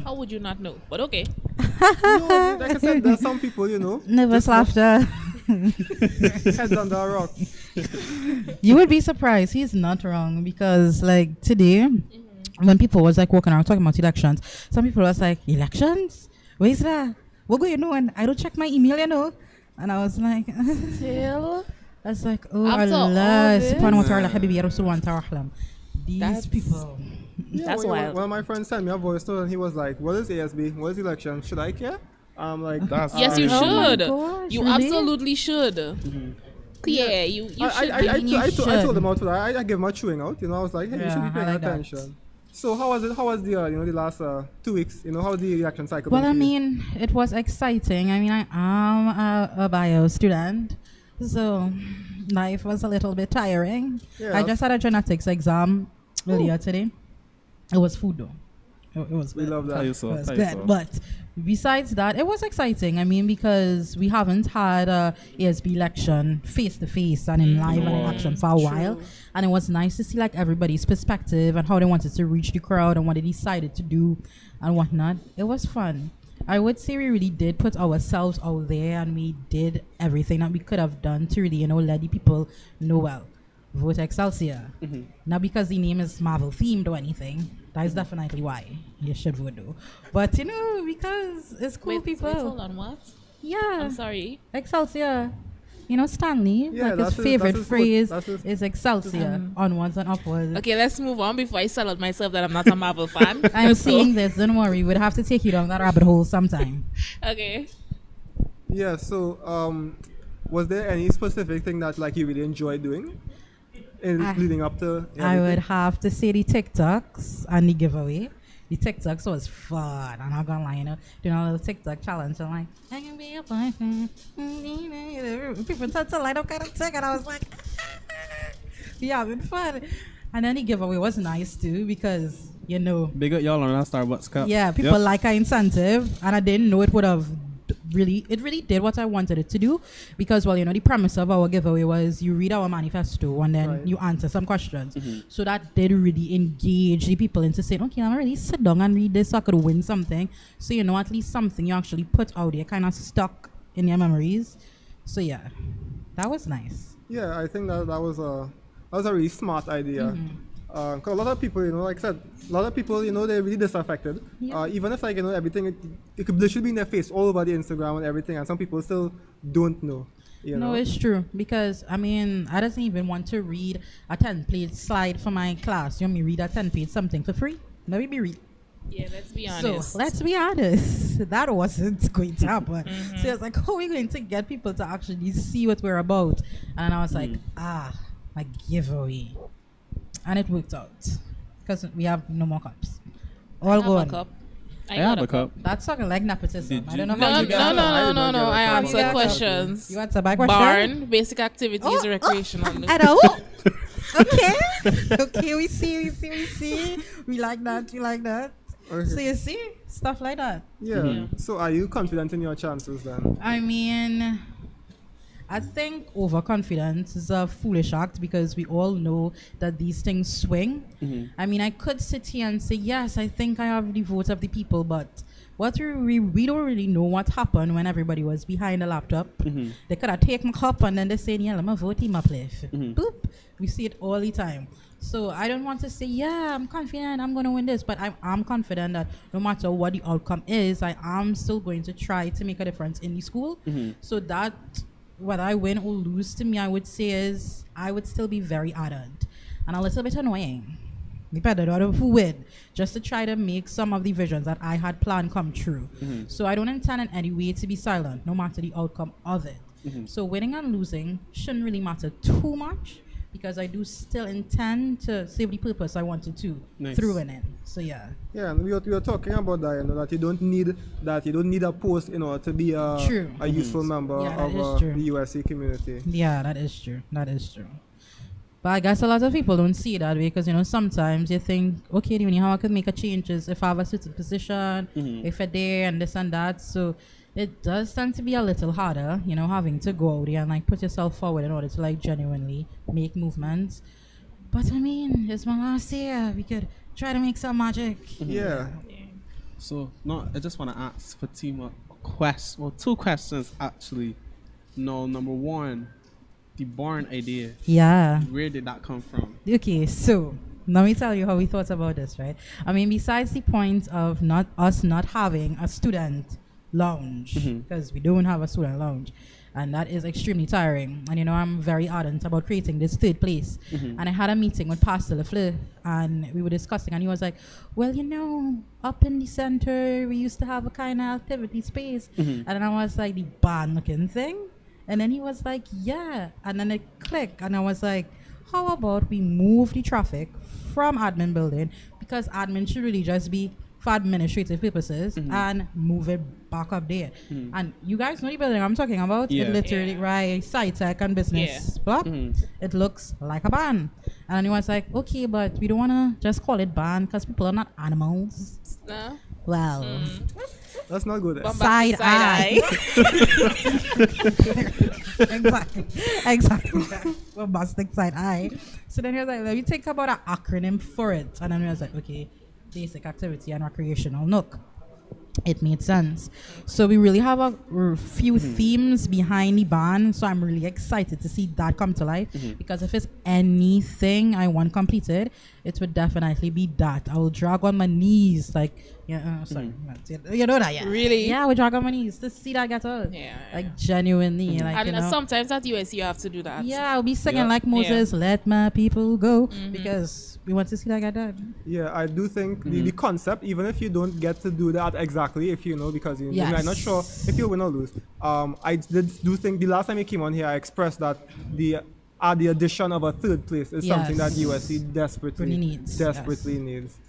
How would you not know? But okay. no, like I said, there's some people, Nervous laughter. heads under a rock. You would be surprised. He's not wrong because, like, today, when people was like walking around talking about elections, some people was like, "Elections? Where is that? What going on? I don't check my email, And I was like, Till I was like, oh, After all Allah, this? subhanahu wa ta'ala, habibi, ya Rasul wa anta rahlam. These That's- people. Yeah, That's one wild. of my friends sent me a voice note and he was like, "What is ASB? What is election? Should I care?" I'm like, That's Yes, you Oh my should. gosh, You really? absolutely should. Yeah, you should. I You told should. him out for that. I gave him a chewing out. I was like, "Hey, you should be Yeah, paying I like that. attention." So how was it? How was the the last 2 weeks? How's the election cycle? Well, been I for you? mean, it was exciting. I mean, I am a bio student, so life was a little bit tiring. Yeah. I just had a genetics exam earlier today. It was food though. It was We good. love Tell you that. so. It was Tell you good. so. But besides that, it was exciting. I mean, because we haven't had a ASB election face to face and in live and in action for a while, and it was nice to see like everybody's perspective and how they wanted to reach the crowd and what they decided to do and whatnot. It was fun. I would say we really did put ourselves out there, and we did everything that we could have done to really, let the people know, well, vote Excelsior. Not because the name is Marvel themed or anything. That is definitely why you should vote though. But because it's cool people. Wait, hold on, what? Yeah. I'm sorry. Excelsior. Stanley, Yeah, like that's his his- favorite that's his phrase quote. That's his- is Excelsior, onwards and upwards. Okay, let's move on before I sell out myself that I'm not a Marvel fan. I'm So- seeing this, don't worry, we'd have to take you down that rabbit hole sometime. Okay. Yeah. So was there any specific thing that like you really enjoyed doing leading up to? I would everything? have to say the TikToks and the giveaway. The TikToks was fun. I'm not gonna lie, doing a little TikTok challenge. I'm like, I can be a boyfriend. People start to light up kind of tick, and I was like, yeah, having fun. And then the giveaway was nice too because Big up y'all on that Starbucks cup. yeah, people Yep. like our incentive, and I didn't know it would have really did what I wanted it to do, because well, the premise of our giveaway was you read our manifesto and then Right. you answer some questions. So that did really engage the people into saying, okay, I'm gonna really sit down and read this so I could win something. So at least something you actually put out there kind of stuck in your memories. So yeah, that was nice. Yeah, I think that was a really smart idea. Because a lot of people, like I said, a lot of people, they're really disaffected. Yeah. Even if, like, everything, it could literally be in their face all over the Instagram and everything, and some people still don't know. No, it's true, because I don't even want to read a 10-page slide for my class. You want me read a 10-page something for free? Let me be read. Yeah, let's be honest. So let's be honest, that wasn't going to happen. So it's like, how are we going to get people to actually see what we're about? And I was like, my giveaway. And it worked out, because we have no more cups. All I have a gone. cup. I have a cup. That's talking like nepotism. Did I don't know you- how No, you got no. I you answer got questions. You answer my question? Barn, basic activities, Oh, recreational. I know. Okay, we see. We like that. Okay. So you see, stuff like that. Yeah. So are you confident in your chances then? I think overconfidence is a foolish act, because we all know that these things swing. I could sit here and say, yes, I think I have the vote of the people, but what we don't really know what happened when everybody was behind the laptop. They could have taken my cup and then they say, yeah, let me vote in my place. Boop. We see it all the time. So I don't want to say, yeah, I'm confident I'm going to win this, but I'm confident that no matter what the outcome is, I am still going to try to make a difference in the school. So that, whether I win or lose, to me, I would say is I would still be very ardent and a little bit annoying, depending on who win, just to try to make some of the visions that I had planned come true. So I don't intend in any way to be silent, no matter the outcome of it. So winning and losing shouldn't really matter too much, because I do still intend to save the purpose I wanted to through winning. So yeah. Yeah, and we were talking about that, that you don't need a post in order to be a useful member Yeah, that is of true. the USC community. Yeah, that is true. But I guess a lot of people don't see it that way, because sometimes you think, okay, the only how I could make a change is if I have a certain position, if I dare, and this and that. So it does tend to be a little harder, having to go out there and like put yourself forward in order to like genuinely make movements. But it's my last year. We could try to make some magic. Yeah. So, no, I just want to ask Fatima two questions actually. No, number one, the barn idea. Yeah. Where did that come from? Okay, so let me tell you how we thought about this, right? Besides the point of not having a student lounge, because we don't have a student lounge, and that is extremely tiring. And I'm very ardent about creating this third place. And I had a meeting with Pastor Lefleur, and we were discussing, and he was like, well, up in the center we used to have a kind of activity space. And then I was like, the barn looking thing. And then he was like, yeah. And then it clicked, and I was like, how about we move the traffic from admin building, because admin should really just be for administrative purposes, and move it back up there. And you guys know the building I'm talking about. Yeah. It literally, right, sci-tech and business block. It looks like a barn. And he was like, okay, but we don't want to just call it barn, because people are not animals. No? Well, That's not good. side eye. Exactly. Bombastic side eye. So then he was like, let me think about an acronym for it. And then he was like, okay, basic activity and recreational nook. It made sense. So we really have a few themes behind the barn. So I'm really excited to see that come to life, because if it's anything I want completed, it would definitely be that. I will drag on my knees, like, sorry, you know that, yeah. Really? Yeah, I would drag on my knees to see that get out. Yeah. Like genuinely, like And sometimes at US you have to do that. yeah, I'll be singing Yeah. like Moses, let my people go, because we want to see that get done. Yeah, I do think the concept, even if you don't get to do that exactly, if because you're not sure if you win or lose. I do think the last time you came on here, I expressed that the addition of a third place is something that USC desperately needs.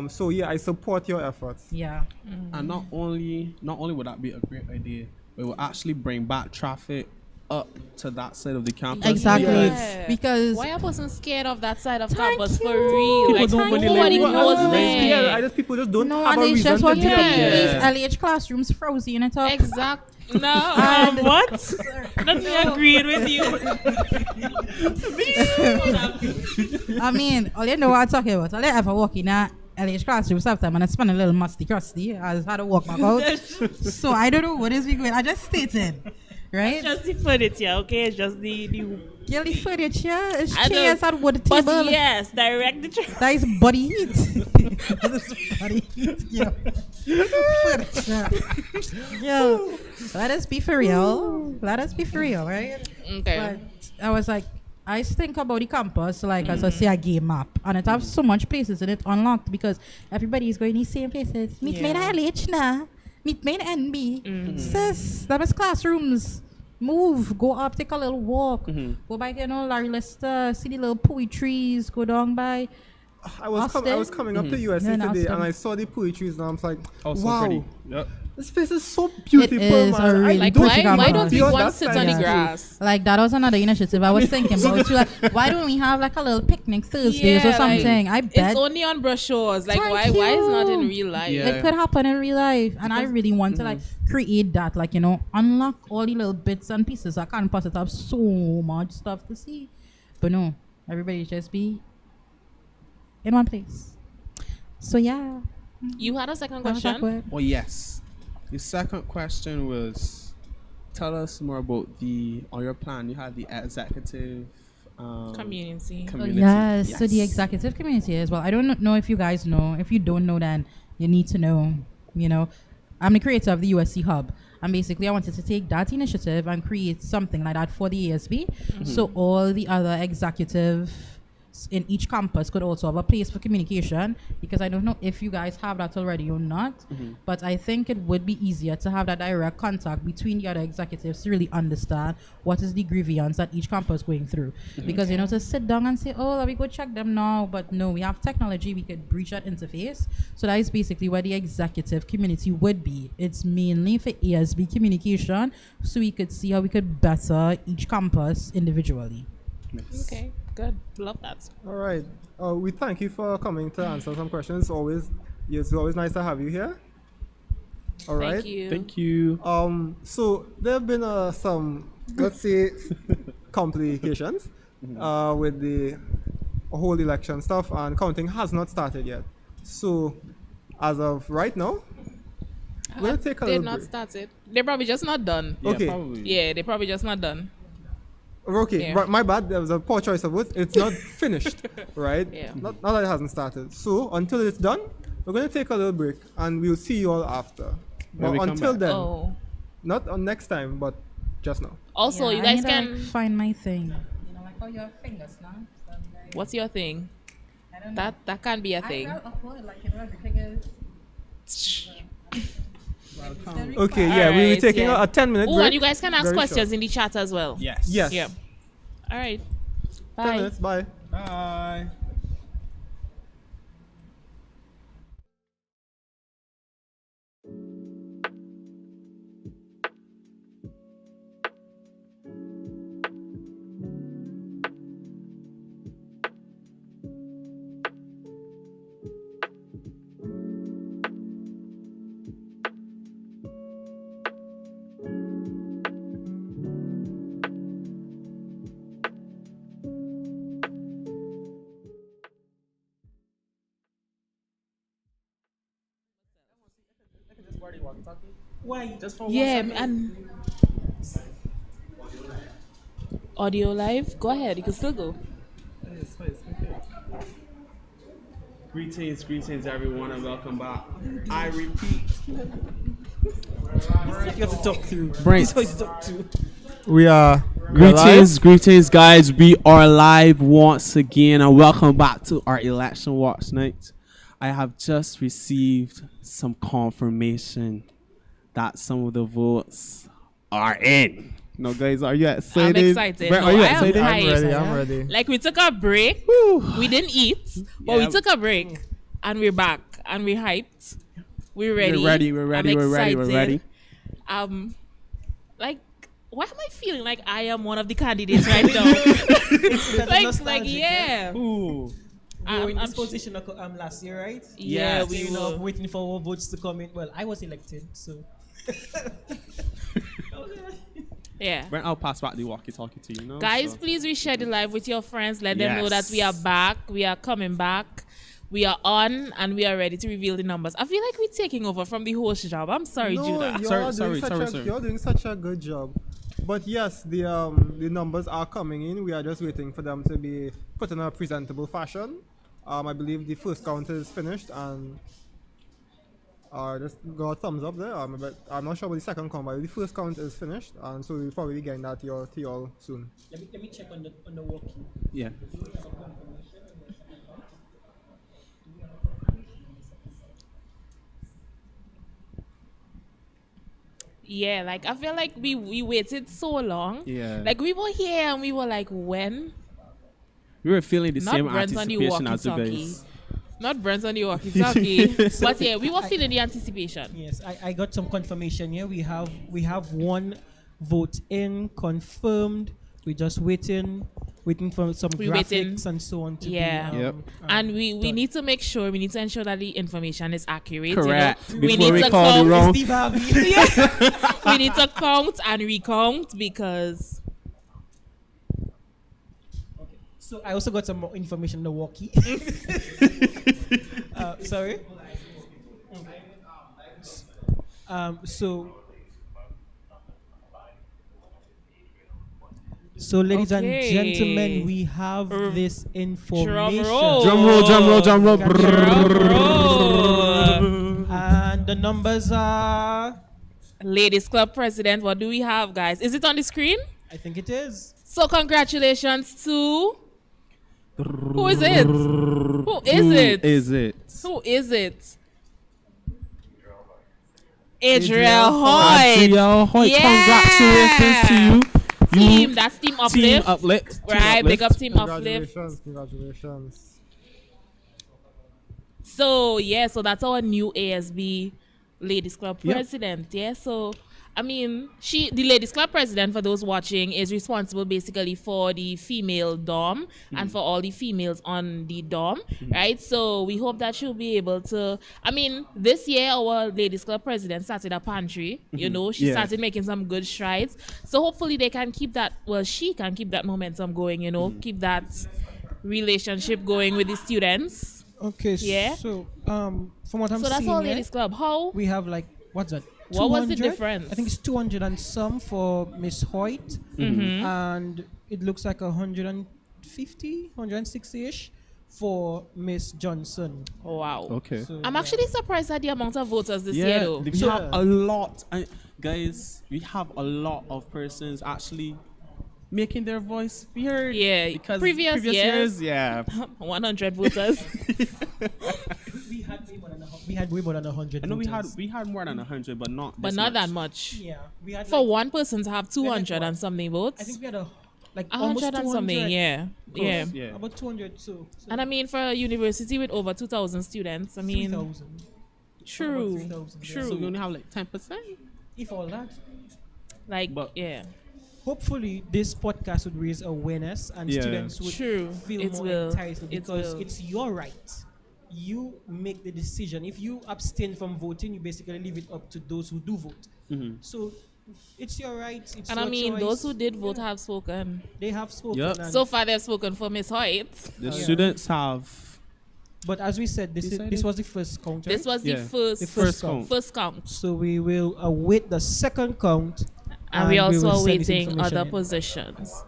So yeah, I support your efforts. Yeah. And not only would that be a great idea, but it will actually bring back traffic up to that side of the campus. Exactly. Yeah. Because Why a person scared of that side of Thank campus for you. real? People Like don't really nobody live- knows I there. just people just don't no, have and a they reason just to want be to there. keep Yeah. these LH classrooms frozen it up. Exactly. No, And- what? Not me agreeing with you. I mean, all you know what I'm talking about. All you ever walk in a LH classroom sometime and I spend a little musty crusty. I just had to walk back out. So I don't know what is we going. I just stated, right? Just the furniture, okay? It's just the Girl, the furniture, it's I know. chairs and wood But table. yes, direct the That is body heat. That is body heat, yo. Furniture. Yo, let us be for real. Let us be for real, right? Okay. But I was like, I used to think about the campus like as I say a game map, and it has so much places in it unlocked because everybody is going these same places. Meet me in LH now. Meet me in NB. Sis, that was classrooms. Move, go up, take a little walk. Go by, Larry Lester, see the little pui trees, go down by. I was coming up to USA Yeah, in today Austin. and I saw the poetry and I was like, Oh, so wow, pretty. Yep. this place is so beautiful, is man. a really Like pretty why campus. don't we Beyond go and that sit side on the is cool. grass? Like that was another initiative I was thinking about too. Like, why don't we have like a little picnic Thursdays or Yeah, something? I bet It's only on brochures. Like Thank why is it not in you. real life? Yeah. it could happen in real life, and I really want to like create that, like unlock all the little bits and pieces. I can't possibly have so much stuff to see, but no, everybody just be in one place. So yeah, You had a second that was question? awkward. Well, yes. The second question was, tell us more about on your plan. You had the executive Community. community. Yes. So the executive community as well. I don't know if you guys know. If you don't know, then you need to know. I'm the creator of the USC Hub. And basically, I wanted to take that initiative and create something like that for the ASB. So all the other executives in each campus could also have a place for communication, because I don't know if you guys have that already or not, but I think it would be easier to have that direct contact between the other executives to really understand what is the grievance that each campus going through. Because to sit down and say, oh, let me go check them now, but no, we have technology, we could breach that interface. So that is basically where the executive community would be. It's mainly for ASB communication, so we could see how we could better each campus individually. Okay, good. Love that. All right. We thank you for coming to answer some questions. It's always nice to have you here. All right. Thank you. Thank you. So there have been some, let's say, complications with the whole election stuff, and counting has not started yet. So as of right now, we'll take a They're little not break. started. They're probably just not done. Yeah, Okay. probably. Yeah, they're probably just not done. Okay, Yeah. but my bad. There was a poor choice of words. It's not finished, right? Yeah. Not that it hasn't started. So until it's done, we're going to take a little break, and we'll see you all after. When we But come until back. then, Oh. not on next time, but just now. Also, Yeah, you I guys need to, can. like, find my thing. Like how your fingers now. What's your thing? I don't know. That can't be a thing. Everything is. Okay, yeah, we'll be Alright, taking yeah. a 10-minute Oh, break. and you guys can ask Very questions short. in the chat as well. Yes. Yes. Yeah. All right. 10 Bye. minutes. Bye. Bye. Why? Just for Yeah, and audio live. Go ahead. You can still go. Greetings, everyone, and welcome back. I repeat, You have to talk through. Brent. We are live. Greetings, guys. We are live once again, and welcome back to our election watch night. I have just received some confirmation that some of the votes are in. No, guys, are you excited? I'm excited. Brent, No, are you I am excited? hyped. I'm ready. Like we took a break. We didn't eat, but Yeah. we took a break, and we're back, and we're hyped. We're ready. We're ready. I'm We're ready. excited. Like why am I feeling like I am one of the candidates right now? Yeah. Ooh. We were in I'm this position last year, right? Yeah, Yes. we Were were. waiting for our votes to come in. Well, I was elected, so. Yeah. When I'll pass back the walkie-talkie to you, know. Guys, so. please reshare the live with your friends. Let them know that Yes. we are back. We are coming back. We are on and we are ready to reveal the numbers. I feel like we're taking over from the host job. I'm sorry, No, Judah. you're Sorry. doing such a good job. But yes, the numbers are coming in. We are just waiting for them to be put in a presentable fashion. I believe the first count is finished and just got a thumbs up there. But I'm not sure about the second count, but the first count is finished, and so we'll probably be getting that to y'all soon. Let me check on the walkie. Yeah. Yeah, like I feel like we waited so long. Yeah. Like we were here and we were like, when? We were feeling the Not same Brent on the anticipation as the walkie-talkie. base. Not Brent on the walkie-talkie. But yeah, we were feeling the anticipation. Yes, I got some confirmation here. We have one vote in confirmed. We're just waiting for some We're graphics waiting. and so on to Yeah. be. Yep. And we done. need to ensure that the information is accurate. Correct. You know? Before need we to call the count. wrong. Steve Harvey. We need to count and recount because So I also got some more information on the walkie. Sorry. So, ladies and Okay. gentlemen, we have this information. roll. Drum roll. drum roll. And the numbers are. Ladies Club President, what do we have, guys? Is it on the screen? I think it is. So congratulations to who is it? Who is it? Who is it? Adriel Hoyt. Adriel Hoyt, Yeah. congratulations to you. Team, that's Team Uplift. Team Uplift. Right, big up Team Uplift. Congratulations. So yeah, so that's our new ASB Ladies Club Yep. president. Yeah, so I mean, the Ladies Club president, for those watching, is responsible basically for the female dom and for all the females on the dom, right? So we hope that she'll be able to. I mean, this year our Ladies Club president started a pantry. You know, she Yeah. started making some good strides. So hopefully they can keep that. Well, she can keep that momentum going. You know, keep that relationship going with the students. Okay. Yeah. So from what I'm So that's seeing, all here, Ladies Club. How? we have like what's that? What was the 200? difference? I think it's 200 and some for Miss Hoyt, and it looks like 150, 160-ish for Miss Johnson. Oh, wow. Okay. So, I'm yeah. actually surprised at the amount of voters this year, Yeah, though. we have a lot, guys. We have a lot of persons actually making their voice heard. Yeah, because previous years, yeah. 100 voters. we had way more than 100. I know voters. we had more than 100, but not. But this not much. that much. Yeah, we had For like, one person to have 200 what? and something votes. I think we had almost 100 and something, yeah. Yeah. Yeah. about 200. So And I mean, for a university with over 2,000 students, I mean, 3,000. true. 3,000, yeah. True. So we only have like 10%. If all that. Like, But- yeah. Hopefully, this podcast would raise awareness and Yeah. students would True. feel It more will. entitled It because will. it's your right. You make the decision. If you abstain from voting, you basically leave it up to those who do vote. So it's your right. It's And your I mean, choice. those who did vote have spoken. They have spoken. Yep. and- So far, they've spoken for Miss Hoyt. The Yeah. students have. but as we said, this Decided? was the first count. This right? was the Yeah. first, The first count. first count. So we will await the second count. And we also will are send this waiting information other in. positions.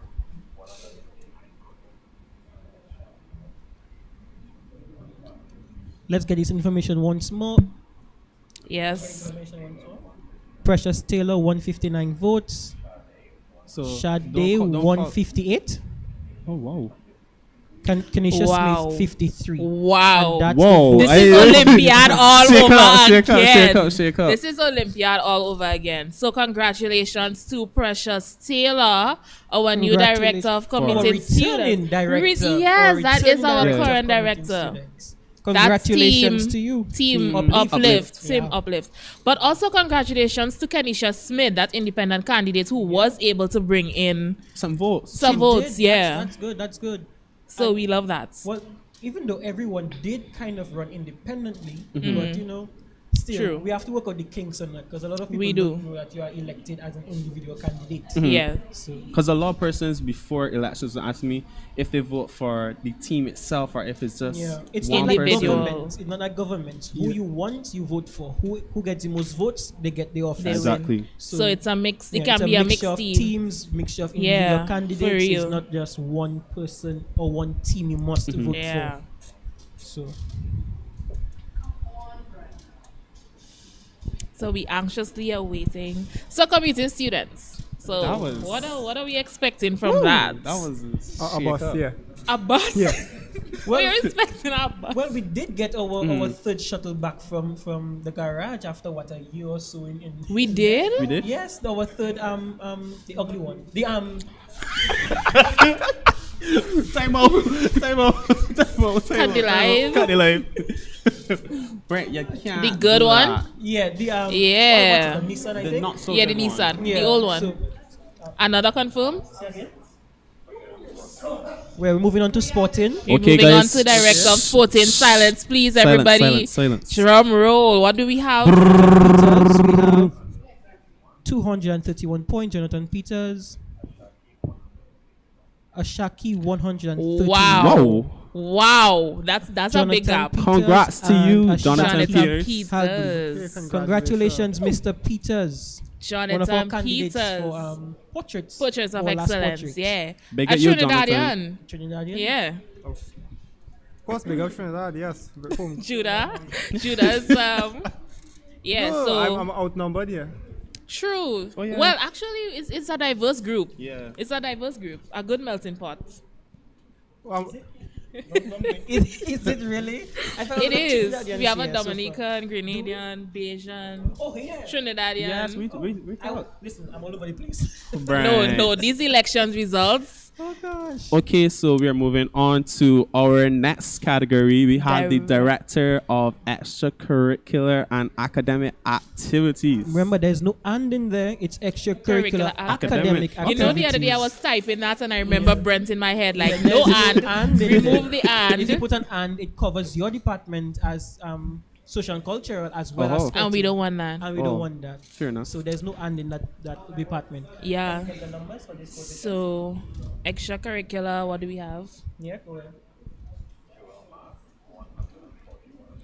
Let's get this information once more. Yes. Precious Taylor, 159 votes. So Sade, don't call- 158. Oh wow. Kanisha Wow. Smith, 53. Wow. And that's Whoa. This I- is Olympiad all Shake over up, shake up, again. shake up, shake up. This is Olympiad all over again. So congratulations to Precious Taylor, our new director of For committed returning students. director. Yes, or that returning is our director of current committed director. students. Congratulations to you. Team Uplift. uplift. Team Yeah. uplift. But also congratulations to Kenisha Smith, that independent candidate who was able to bring in Some votes. some She votes. did. Yeah. That's good. That's good. So And- we love that. Well, even though everyone did kind of run independently, Mm-hmm. but still, True. we have to work out the kinks on that because a lot of people We don't do. know that you are elected as an individual candidate. Yeah. So Because a lot of persons before elections will ask me if they vote for the team itself or if it's just it's one not like person. Individual. government. It's not like government. Who you want, you vote for. Who gets the most votes, they get the office. They win. Exactly. So it's a mix. It yeah, can it's be a mixture mixed of team. teams, mixture of individual Yeah, for candidates. It's real. not just one person or one team you must vote Yeah. for. So So we anxiously awaiting. So commuting students. So That was- what are we expecting from that? That was A bus, yeah. A bus. Yeah. We're expecting a bus. well, we did get our third shuttle back from the garage after what, a year or so in We did. We did? Yes, our third the ugly one. The Time out. Time out. Time out. Cut the live. Cut the live. Brent, you can't. The good do one? that. yeah, the Yeah. what was it, the Nissan, I The think. not so Yeah, the good one. Nissan, Yeah, the old one. so- Another confirm. Say again? We're moving on to sporting. We're Okay, moving on guys. to director of sporting. Silence, please, Silence, everybody. silence. Drum roll. What do we have? Peters, we have 231 points. Jonathan Peters. Ashaki 130. Wow. Whoa. Wow, that's a big Jonathan gap. Peters Congrats to and you, Ashaki Jonathan Peters. Peters. Congratulations, Mr. Peters. One of our Jonathan candidates Peters. for portraits. Portraits of our last excellence. portrait. Yeah. Big A at you, Trinidadian. Trinidadian. Yeah. Of course, big up Trinidad, yes. Home. Judah's yeah, No, so I'm outnumbered here. true. Oh, yeah. Well, actually it's a diverse group. Yeah. It's a diverse group. A good melting pot. Is it really? I thought It was is. Trinidadians We have a here so far. Dominican, Grenadian, Bajan, Oh yeah. Trinidadian. Yes, we Listen, I'm all over the place. No, these elections results. Oh gosh. Okay, so we are moving on to our next category. We have the Director of Extracurricular and Academic Activities. Remember, there's no and in there. It's extracurricular, Curricular, academic. You know, the other day I was typing that and I remember Brent in my head like, no and. and in Remove there. the and. If you put an and, it covers your department as social and cultural as well Oh. as And sporting. And we don't want that. And we Oh. don't want that. Fair enough. So there's no and in that department. Yeah. Get the numbers for this project. So, extracurricular, what do we have? Yeah, go ahead.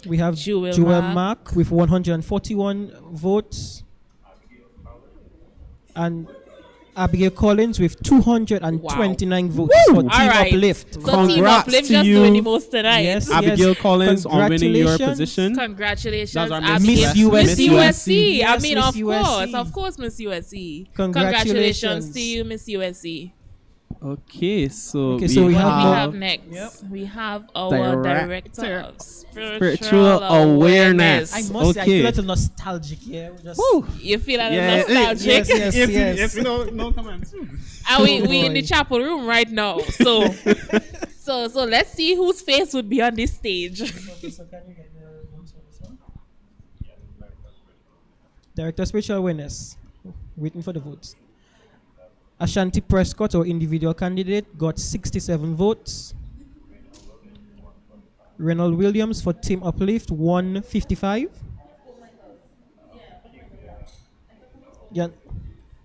We have Jewel Joel Mark. Mark with 141 votes. And Abigail Collins with 229 votes for Team All right. Uplift. So, Team Congrats Uplift to just you. doing the most tonight. Yes. Abigail Collins on winning your Congratulations. position. Congratulations, That's our Abigail. Miss Miss USC. I Yes, mean, Miss of USC. course, Miss USC. Congratulations. to you, Miss USC. Okay, so Okay, so we What do we have- have next? Yep. We have our Director Director of Spiritual Awareness. I must say, I Okay. feel a little nostalgic here. Just You feel a little Yeah, nostalgic? yes. no comments. And we in the boy. chapel room right now. So, so let's see whose face would be on this stage. Okay, so can you get the votes for this one? Director of Spiritual Awareness. Waiting for the votes. Ashanti Prescott, our individual candidate, got 67 votes. Reynold Williams for Team Uplift, 155. Yeah.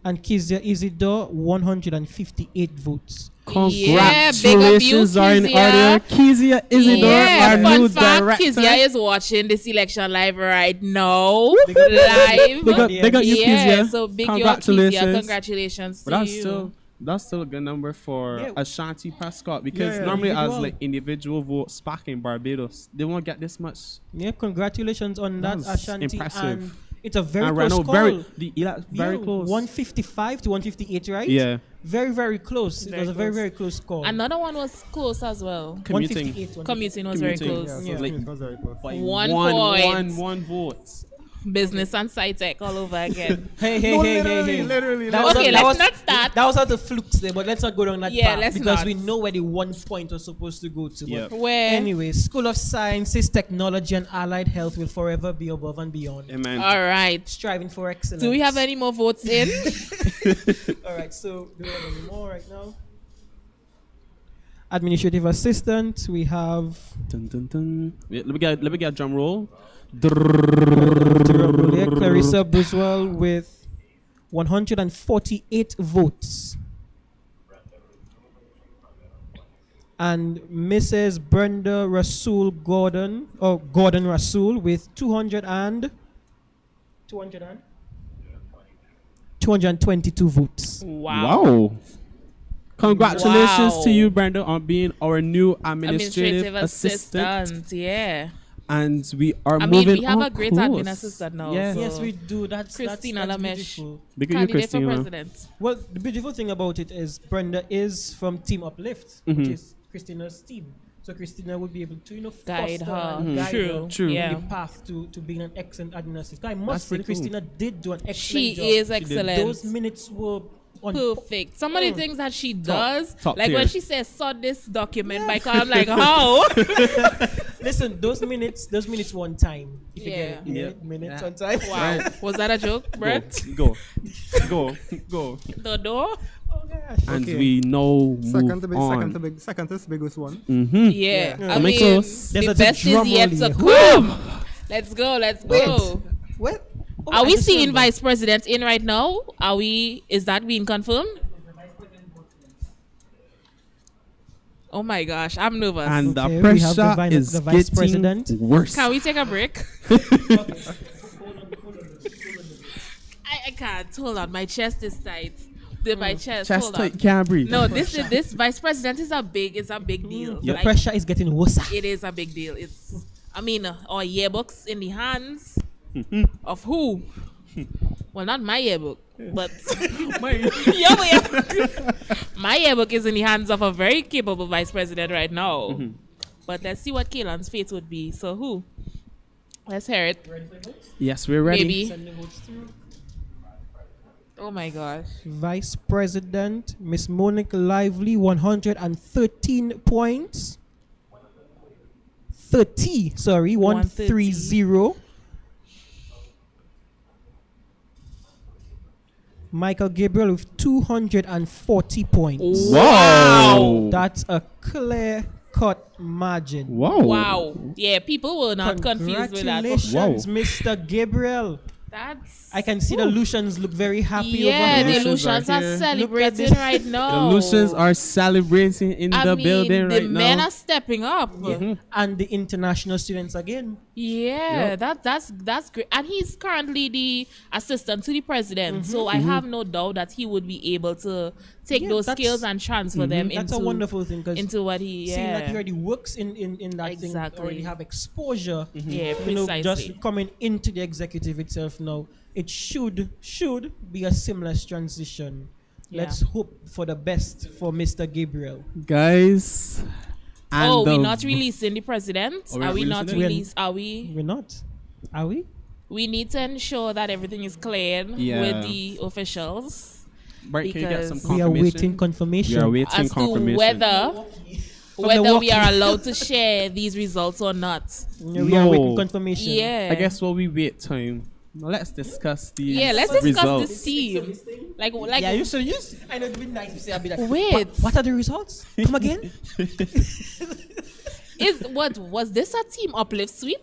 And Kizia Isidore, 158 votes. Yeah, big up you, Congratulations are in Kezia. order. Kezia Isidore, Yeah, our fun new fact, director. Kezia is watching this election live right now. Big up- Live. Big up you, Yeah, Kezia. so big up Congratulations. Kezia. Congratulations But to that's you. still a good number for Yeah. Ashanti Prescott because Yeah, normally as individual. like individual votes back in Barbados, they won't get this much. Yeah, congratulations on that, That was Ashanti. impressive. And it's a very And close Rano, call. very close. 155 to 158, right? Yeah, Very, very close. Very It was a very, close. very close call. Another one was close as well. commuting. 158. Commuting was very Commuting. close. Yeah, Yeah. so it was very close. By One point. one vote. Business and sci-tech all over again. Hey, No, literally. That was Okay, a- that let's was- not start. That was out of flukes there, but let's not go down that Yeah, path let's because not. we know where the 1 point was supposed to go to. Yep. But Where? anyway, School of Sciences, Technology, and Allied Health will forever be above and beyond. Amen. All right. Striving for excellence. Do we have any more votes in? All right, so do we have any more right now? Administrative assistant, we have Dun, dun, dun. Wait, let me get a drum roll. Clarissa Buswell with 148 votes. And Mrs. Brenda Rasool Gordon, or Gordon Rasool with 222 votes. Wow. Congratulations Wow. to you, Brenda, on being our new administrative assistant. Yeah. And we are I moving mean, we have on a great course. admin assistant now. Yes. so Yes, we do. That's Christina that's Lamesh. beautiful. Big you, Candidate for Christina. president. Well, the beautiful thing about it is Brenda is from Team Uplift, which Mhm. is Christina's team. So Christina will be able to, Guide foster her. and guide True. her True. Yeah. in the path to being an excellent admin assistant. I That's must say, pretty cool. Christina did do an excellent She job. is excellent. Those minutes were on Perfect. Some of the things that she does, top like tier. when she says, "saw this document," by I'm like, how? Listen, those minutes were on time. If Yeah. you get it, Yeah. minutes Yeah. on time. Wow. Was that a joke, Brett? Go. The door? Oh gosh. And Okay. we know Second to on. second to biggest one. Mm-hmm. Yeah. Yeah. I Make mean, sauce. There's the a best drum is yet roll to here. come. Let's go. Let's go. What? Oh, Are I we just seeing remembered. vice president in right now? Are we? Is that being confirmed? Oh my gosh, I'm nervous. And Okay, the we have pressure the is vice getting president. worse. Can we take a break? I can't. Hold on, my chest is tight. My chest. Chest Hold tight, on. can't breathe. No, this vice president is a big deal. The Like, pressure is getting worse. it is a big deal. I mean, our yearbooks in the hands of who? Well, not my yearbook, but your yearbook. My yearbook is in the hands of a very capable vice president right now. But let's see what Kaylan's fate would be. So who? Let's hear it. Yes, we're ready. Maybe. Oh my gosh. Vice President Miss Monique Lively, 113 points. 130. Michael Gabriel with 240 points. Wow. That's a clear-cut margin. Wow. Wow. Yeah, people were not confused with that. Congratulations, Mr. Gabriel. That's. I can see the Lucians look very happy Yeah, over the here. Lucians Lucians are are here. celebrating Look at right The now. Lucians are celebrating in I the mean, building the right men now. are stepping up. And the international students again. Yeah, that's great. And he's currently the assistant to the president, so I have no doubt that he would be able to take Yeah, those that's- skills and transfer them That's into a wonderful thing because into what he. seeing that he Yeah, already works in that thing, Exactly. already have exposure. yeah, You know, precisely. just coming into the executive itself now, it should be a seamless transition. Yeah. Let's hope for the best for Mr. Gabriel. Guys. And Oh, we're the- not releasing the president. Oh, we're Are not we not releasing it? released? Are we? We're not, are we? We need to ensure that everything is cleared Yeah. with the officials Bart, can you get some because We are confirmation? waiting confirmation. We are waiting as to confirmation. whether we are allowed to share these results or not. We are waiting No. confirmation. Yeah. I guess while we wait time, now let's discuss these Yeah, let's discuss results. this team. Like Yeah, you should use. I know it'd be nice if say I'd be like, Wait. What are the results? Come again? was this a team uplift sweep?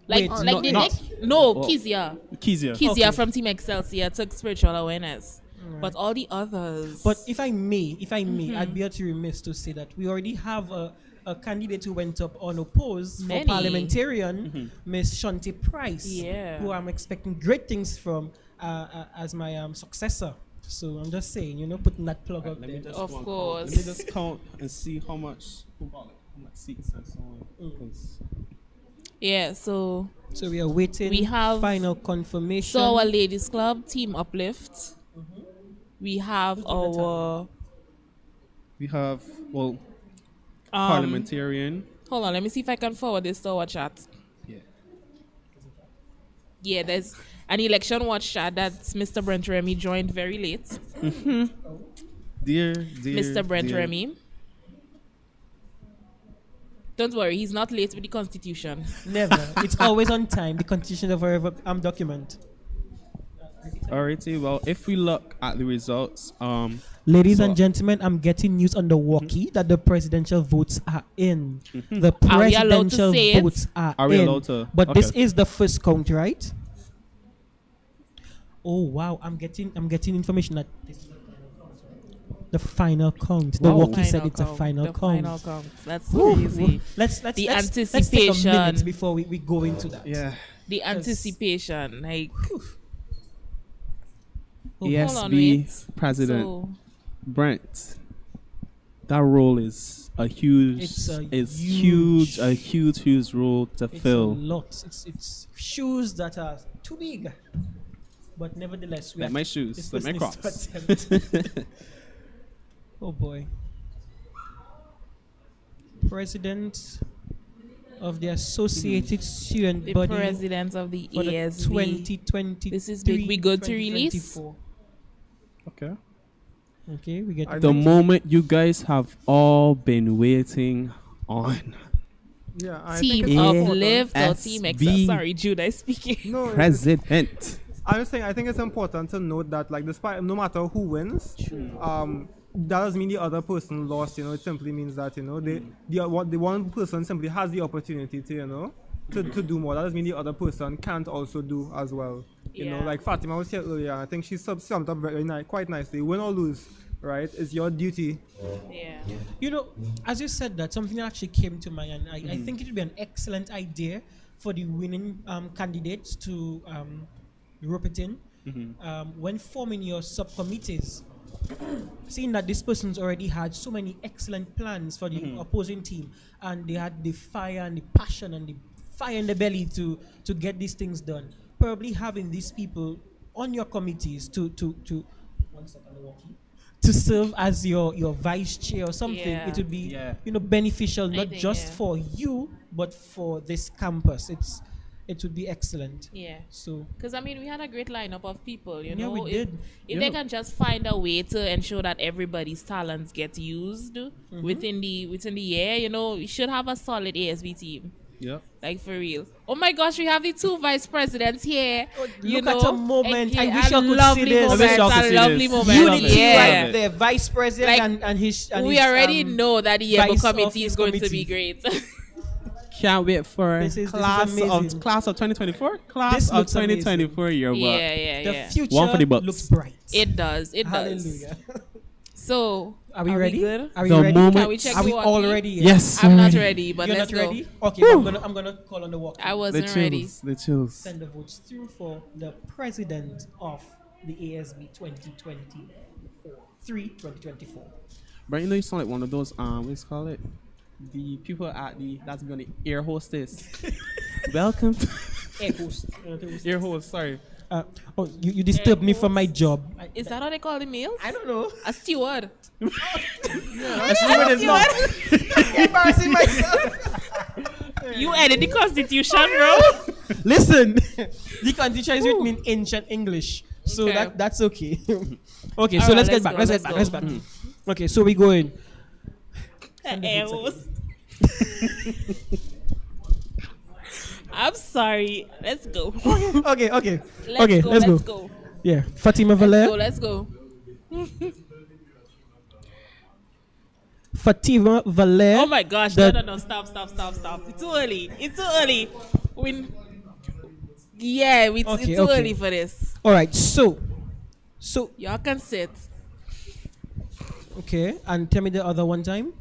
Like Wait, like no, the not- next no Oh. Kezia Kezia. Kezia from Team Excelsior took spiritual awareness, but all the others. But if I may, I'd be too remiss to say that we already have a candidate who went up unopposed Many. for parliamentarian, Miss Shanti Price, Yeah. who I'm expecting great things from as my successor. So I'm just saying, putting that plug out Let me there. just Of count. course. Let me just count and see how much seats and so on. 'Cause yeah, so So we are waiting. We have- final confirmation. so our ladies club Team Uplift. We have our we have parliamentarian. Hold on, let me see if I can forward this to our chat. Yeah. Yeah, there's an election watch chat that Mr. Brent Remy joined very late. Dear, Mr. Brent dear. Remy. Don't worry, he's not late with the Constitution. Never. It's always on time. The Constitution of our document. Alrighty, well, if we look at the results, Ladies So- and gentlemen, I'm getting news on the walkie that the presidential votes are in. The Are we allowed to presidential say it? votes are Are we in. allowed to? But this Okay. is the first count, right? Oh wow, I'm getting information that this is the final count. The Wow. walkie said Final it's a count, final the count. Final count. That's Woo, crazy. woo. Let's The let's take a anticipation. minute before we go into that. yeah. The anticipation, like Oh, hold on, ASB wait. President So, Brent, that role is a huge, It's a huge, huge role to It's a fill. lot. It's shoes that are too big, but nevertheless, we Like are my shoes, this like my person Crocs. is to attempt. Oh boy. President of the Associated Student the Body president of the for the ASB. 2020. This is big. We good to release? Okay. Okay, we get I The think- moment you guys have all been waiting on. Yeah, I Team think it's important. Uplift or Team ASB. Excel. Sorry, Judah is speaking. No, President. I was saying I think it's important to note that like despite no matter who wins, that doesn't mean the other person lost. You know, it simply means that the one person simply has the opportunity to to do more. That doesn't mean the other person can't also do as well. You know, Yeah. like Fatima was here earlier. I think she summed up very quite nicely. Win or lose, right? It's your duty. Yeah. You know, as you said that, something actually came to mind, and I think it would be an excellent idea for the winning candidates to rope it in when forming your subcommittees. Seeing that this person's already had so many excellent plans for the opposing team, and they had the fire and the passion and the fire in the belly to get these things done. Probably having these people on your committees to one second, walkie, to serve as your vice chair or something, Yeah. it would be Yeah. beneficial not think, just yeah. for you but for this campus. It would be excellent. Yeah. So Because I mean, we had a great lineup of people. You Yeah, know, we if, did. if they can just find a way to ensure that everybody's talents get used within the year, you know, we should have a solid ASB team. Yep. Like for real. Oh my gosh, we have the two vice presidents here. You look know, at a moment. I a wish I could see lovely this. moment, I wish I could a see lovely this. moment. unity Yeah. right there, vice president Like, and his. And we his, already know that the Yebo vice committee of is his going to committee. be great. Can't wait for This is class of amazing. 2024. This Class of looks amazing. 2024 year. yeah. The future One for the Bucks. looks bright. It does. It does. Hallelujah. So, Are we ready? good? Are we The ready? moment- Can we check Are the we walkie? all ready? yet? Yes. I'm not already. ready, but You're let's not go. ready? Okay, but I'm gonna call on the walkie. I The wasn't ready. chills. The chills. Send the votes through for the president of the ASB 2024. But you know, you sound like one of those what's it call it? The people at that's gonna air hostess. Welcome to Air host. air host. Sorry. You disturbed me from my job. Is that how they call the meals? I don't know. A steward. Embarrassing myself. You edit the Constitution, bro. Listen, the constitution is written in ancient English, so Okay. that's okay. Okay, so Alright, let's get let's back. go, Let's let's get back. go. Let's back. Okay, so we go in. I'm sorry. Let's go. Okay. Let's Let's go. Yeah, Fatima Valer. Let's go. Fatima Valer. Oh my gosh. The- No. Stop. It's too early. It's Okay, too okay. early for this. All right, so Y'all can sit. okay, and tell me the other one time.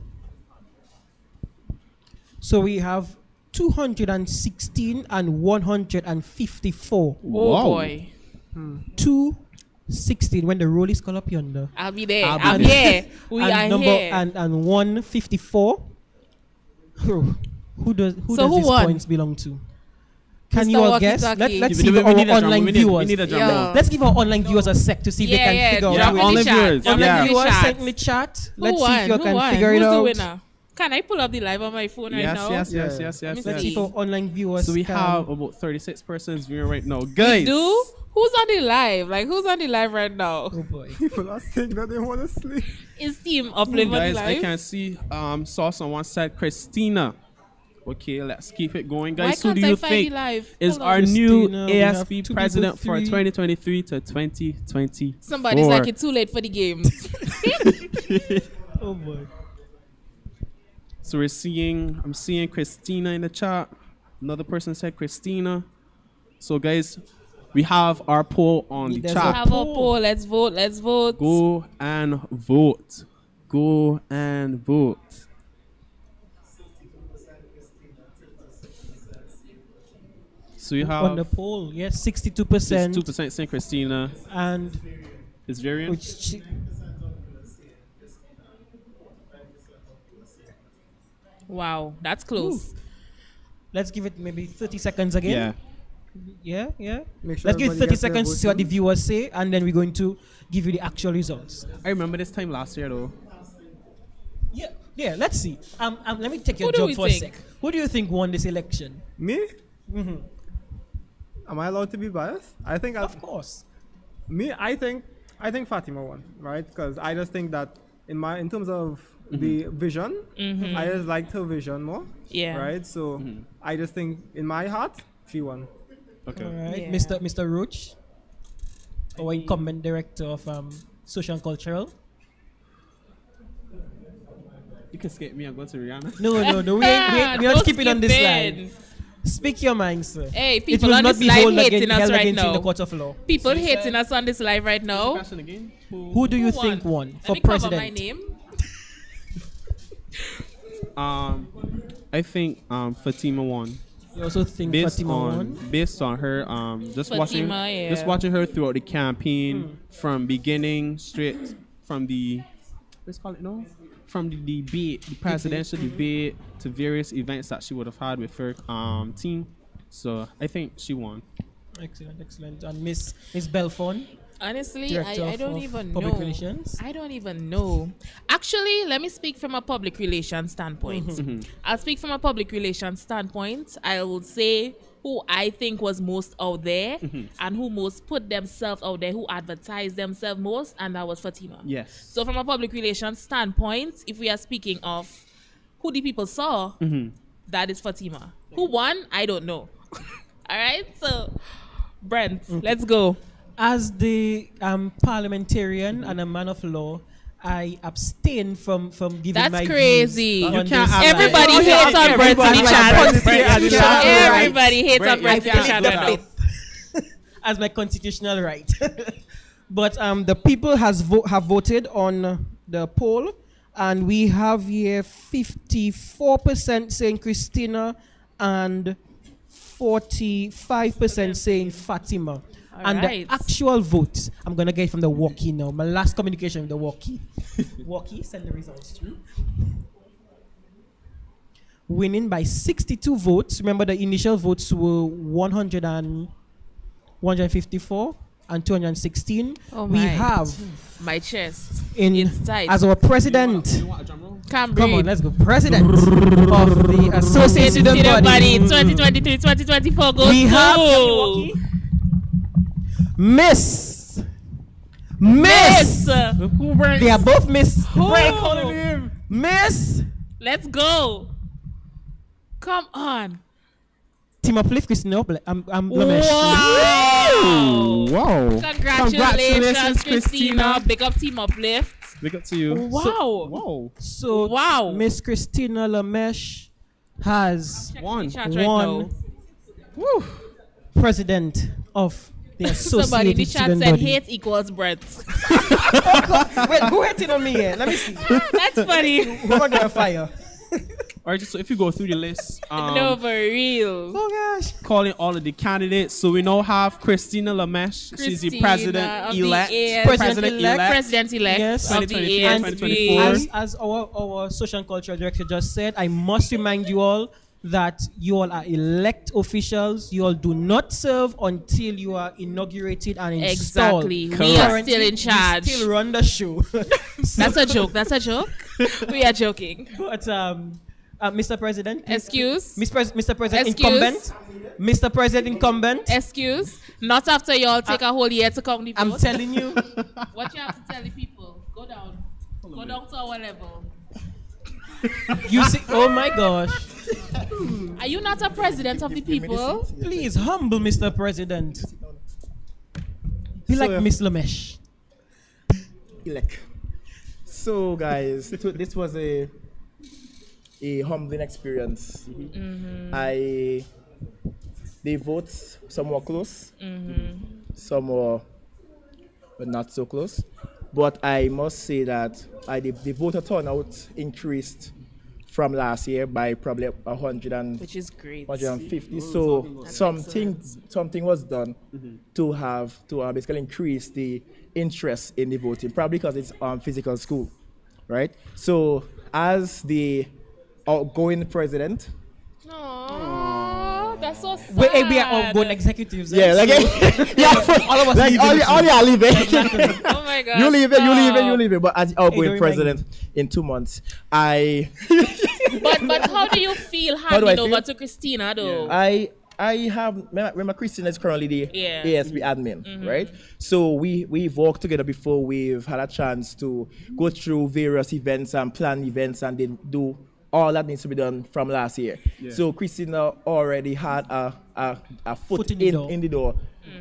So we have 216 and 154. Oh Wow. boy. 216 when the roll is called up yonder. I'll be there. I'll be I'm there. here. We and are number here. and 154. Who does So who these won? points belong to? Can Mr. you all guess? Walkie-talkie. Let's We give need our a drum roll. online We viewers. need a drum Yeah. roll. Let's give our online viewers a sec to see if they can figure drop out. Yeah, in the online chat. viewers. Drop in Yeah. the Viewers, chat. send in the chat. Who Let's see won? if you Who can won? figure Who's it the out. winner? Can I pull up the live on my phone right Yes, now? yes, Yeah. yes, yes, Let me yes, Let's see. yes. see if our online viewers. So we can- have about 36 persons viewing right now. Guys. Do? Who's on the live? Like, who's on the live right now? Oh boy. People are saying that they want to sleep. Is Team Uplift on the Guys, I live? can see Sauce on one side, Christina. Okay, let's keep it going. Why Guys, who can't do I you find the think live? is Hold on. our new Christina, we have ASB two president people, for three. 2023 to 2024? Somebody's like, it's too late for the games. Oh boy. So I'm seeing Christina in the chat. Another person said Christina. So guys, we have our poll on the There's We chat. have a poll. Let's vote. Let's vote. Go and vote. Go and vote. So you On the have poll, yes, 62%. 2% saying Christina And is variant. which Wow, that's close. let's give it maybe 30 seconds again. Yeah. Yeah. Make sure Let's give it 30 everybody gets their seconds to votes see what the in. viewers say, and then we're going to give you the actual results. I remember this time last year though. Yeah, let's see. Let me take your Who do job we for think? a sec. Who do you think won this election? Me? Mm-hmm. Am I allowed to be biased? I think Of course. I think Fatima won, right? Because I just think that in terms of the vision, I just liked her vision more. Yeah. Right. So I just think in my heart she won. Okay. All right, Yeah. Mr. Roach, our incumbent director of social and cultural. You can skip me and go to Rihanna. No, we're Don't not keeping on this skip line. in. Speak your mind, sir. Hey, It people will on not this be live held hating us held right against you in the now. court of law. People hating us on this live right now. Question again? Who do you Who think won Let for me cover president? my name. I think Fatima won. You also think Based Fatima on won? her just Fatima, yeah. watching her throughout the campaign from beginning straight from the what's it called it no? From the debate, the presidential debate to various events that she would have had with her team. So I think she won. Excellent. And Miss Belfon, Honestly, Director I don't of even Public know. Relations. I don't even know. Actually, let me speak from a public relations standpoint. I'll speak from a public relations standpoint. I will say who I think was most out there and who most put themselves out there, who advertised themselves most, and that was Fatima. Yes. So from a public relations standpoint, if we are speaking of who the people saw, that is Fatima. Who won? I don't know. All right, so Brent, let's go. As the parliamentarian and a man of law, I abstain from giving That's my crazy. views You on can't this. have Everybody that. hates on Brent in the chat. Everybody hates on Brent in the chat right now. As my constitutional right. But the people have voted on the poll, and we have here 54% saying Christina and 45% saying Fatima. And Alright. the actual votes, I'm gonna get from the walkie now. My last communication with the walkie. Walkie, send the results through. Winning by 62 votes. Remember, the initial votes were 154 and 216. Oh we my. have My chest. in It's tight. as our president. Can't Come on, breathe. let's go. President of the Associate Student Student Body. Body 2023, 2024 goes We have to Miss. Miss. They are both Miss. Who? Miss. Let's go. Come on. Team Uplift, Christina. I'm Lamesh. Wow. Wow. Congratulations, Christina. Big up Team Uplift. Big up to you. Wow. Wow. So Wow. Miss Christina Lamesh has One. Chat right won president of the Somebody in the Associated chat Student said Body. hate equals Brent. Wait, who hated on me here? Let me see. That's funny. Who am I gonna fire? All right, just so if you go through the list, No, for real. Oh gosh. calling all of the candidates. So we now have Christina Lamesh. She's the Christina president of the elect. ASB. President-elect. President-elect Yes. of the 2023, ASB. 2024. As our social and cultural director just said, I must remind you all that you all are elect officials. You all do not serve until you are inaugurated and installed. Exactly. We are Currently, still in charge. We still run the show. That's a joke. That's a joke. We are joking. But Mr. President, Excuse. Mr. President Excuse. incumbent, Mr. President incumbent. Excuse. Not after y'all take a whole year to come the vote. I'm telling you. What you have to tell the people? Go down. Go down to our level. You see? Oh my gosh! Are you not a president of the people? Please humble Mr. President. Be like Miss Lamesh. So guys, this was a humbling experience. The votes, some were close, some were not so close. But I must say that the voter turnout increased from last year by probably 100 Which is great. 150. So something was done to basically increase the interest in the voting, probably because it's physical school, right? So as the outgoing president. Aww, that's so sad. We are outgoing executives. Yeah, like all of us like all you are leaving. Oh my God. You leave it. But as the outgoing president in 2 months, But how do you feel handing over to Christina though? I have remember Christina is currently the ASB admin, right? So we've worked together before. We've had a chance to go through various events and plan events, and then do all that needs to be done from last year. So Christina already had a foot in the door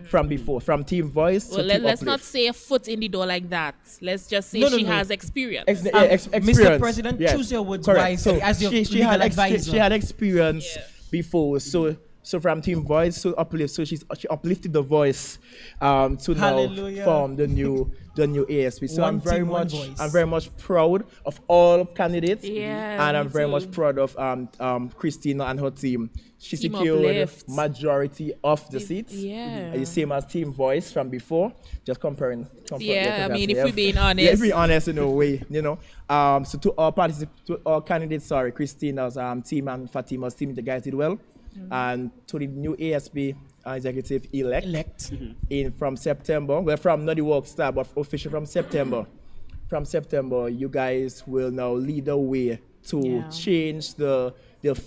from before, from Team Voice. Well, let's not say a foot in the door like that. Let's just say she has experience. Experience. Mr. President, choose your words wisely as your legal advisor. She had experience before, so from Team Voice, she uplifted the voice to now form the new ASB. So I'm very much proud of all candidates, and I'm very much proud of Christina and her team. She secured majority of the seats, the same as Team Voice from before. Just comparing. I mean, if we're being honest. Let's be honest in a way, So to all candidates, Christina's team and Fatima's team, the guys did well. And to the new ASB executive elect. From September, from not the work start, but official from September. From September, you guys will now lead the way to change the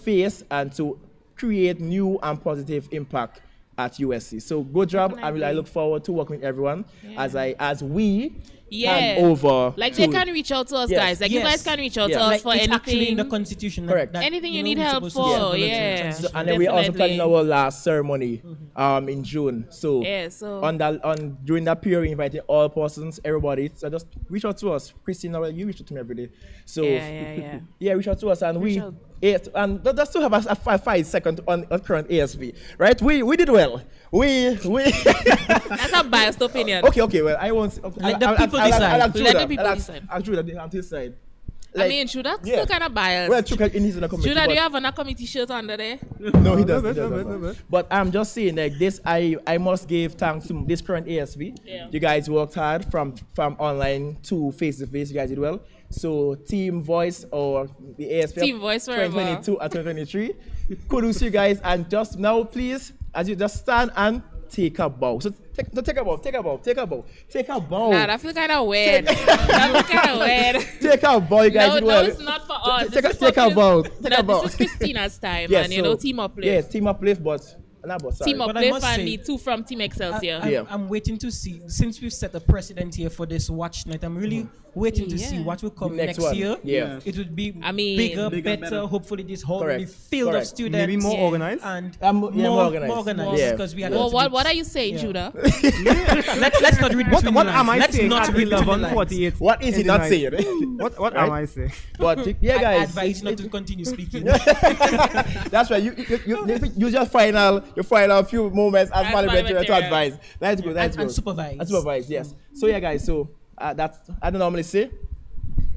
face and to create new and positive impact at USC. So good job. I look forward to working with everyone as we hand over. Like they can reach out to us, guys. Like you guys can reach out to us for anything. Actually in the constitution. Correct. Anything you need help for, So, and then we also planning our last ceremony in June. So during that period, we invited all persons, everybody. So just reach out to us. Christina, you reach out to me every day. So reach out to us, and and just to have a 5 second on current ASB, right? We did well. That's a biased opinion. Okay. Well, I won't. Let the people decide. Let the people decide. I'll do that on his side. I mean, Judah still kind of biased. Well, he's in a committee. Judah, do you have a committee shirt under there? No, he doesn't. But I'm just saying, like this, I must give thanks to this current ASB. You guys worked hard from online to face to face. You guys did well. So Team Voice or the ASB Team Voice 2022 and 2023. Kudos to you guys, and just now, please, as you just stand and take a bow. So take a bow. Nah, that feel kind of weird. Take a bow, you guys. No, it's not for us. Take a bow. This is Christina's time, and Team Uplift. Yeah, Team Uplift, but. Team Uplift and me too from Team Excelsior. I'm waiting to see, since we've set a precedent here for this watch night, I'm really waiting to see what will come next year. It would be bigger, better. Hopefully this whole will be filled of students. Maybe more organized. And more organized. Because we had what are you saying, Judah? Let's not read between what the am I lines. saying Let's at not read between the lines. 11:48? What is he not saying? What am I saying? But I guys, advise not to continue speaking. that's right. You use your final few moments as parliamentary to advise. That's good. And supervise. Yes. So guys. So that's I don't normally say.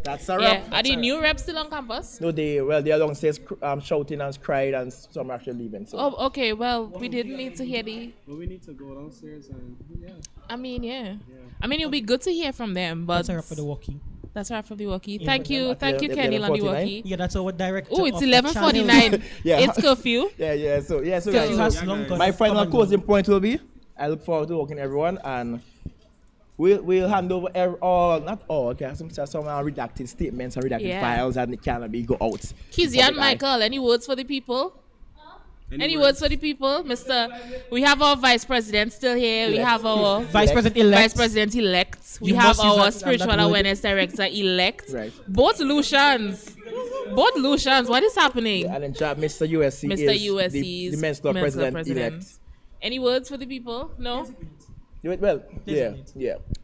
That's a wrap. Are the new reps still on campus? No, they are downstairs shouting and crying, and some are actually leaving. So. Oh, okay. Well, we didn't need to hear the. But we need to go downstairs and I mean, I mean, it'll be good to hear from them, but That's a wrap for the walkie. That's right from the walkie. Yeah, Thank you, yeah, Kenny on the 11:49. walkie. Yeah, that's our director. Oh, it's of the channel. 11:49. Yeah. It's curfew. Yeah. So Curfew guys, has so long gone. my Come final on, closing point will be: I look forward to working everyone, and we'll hand over not all. Okay, some redacted statements and redacted Yeah. files, and it cannot be go out. Kizzy and Michael, any words for the people? Any words for the people, Mr. We have our vice president still here. We have our Vice President elect. vice president elect. We You have must use our that spiritual word. awareness director elect. Right. Both Lucians. What is happening? And then Mr. USC Mr. is USC's the men's club president elect. Any words for the people? No? Well, yeah.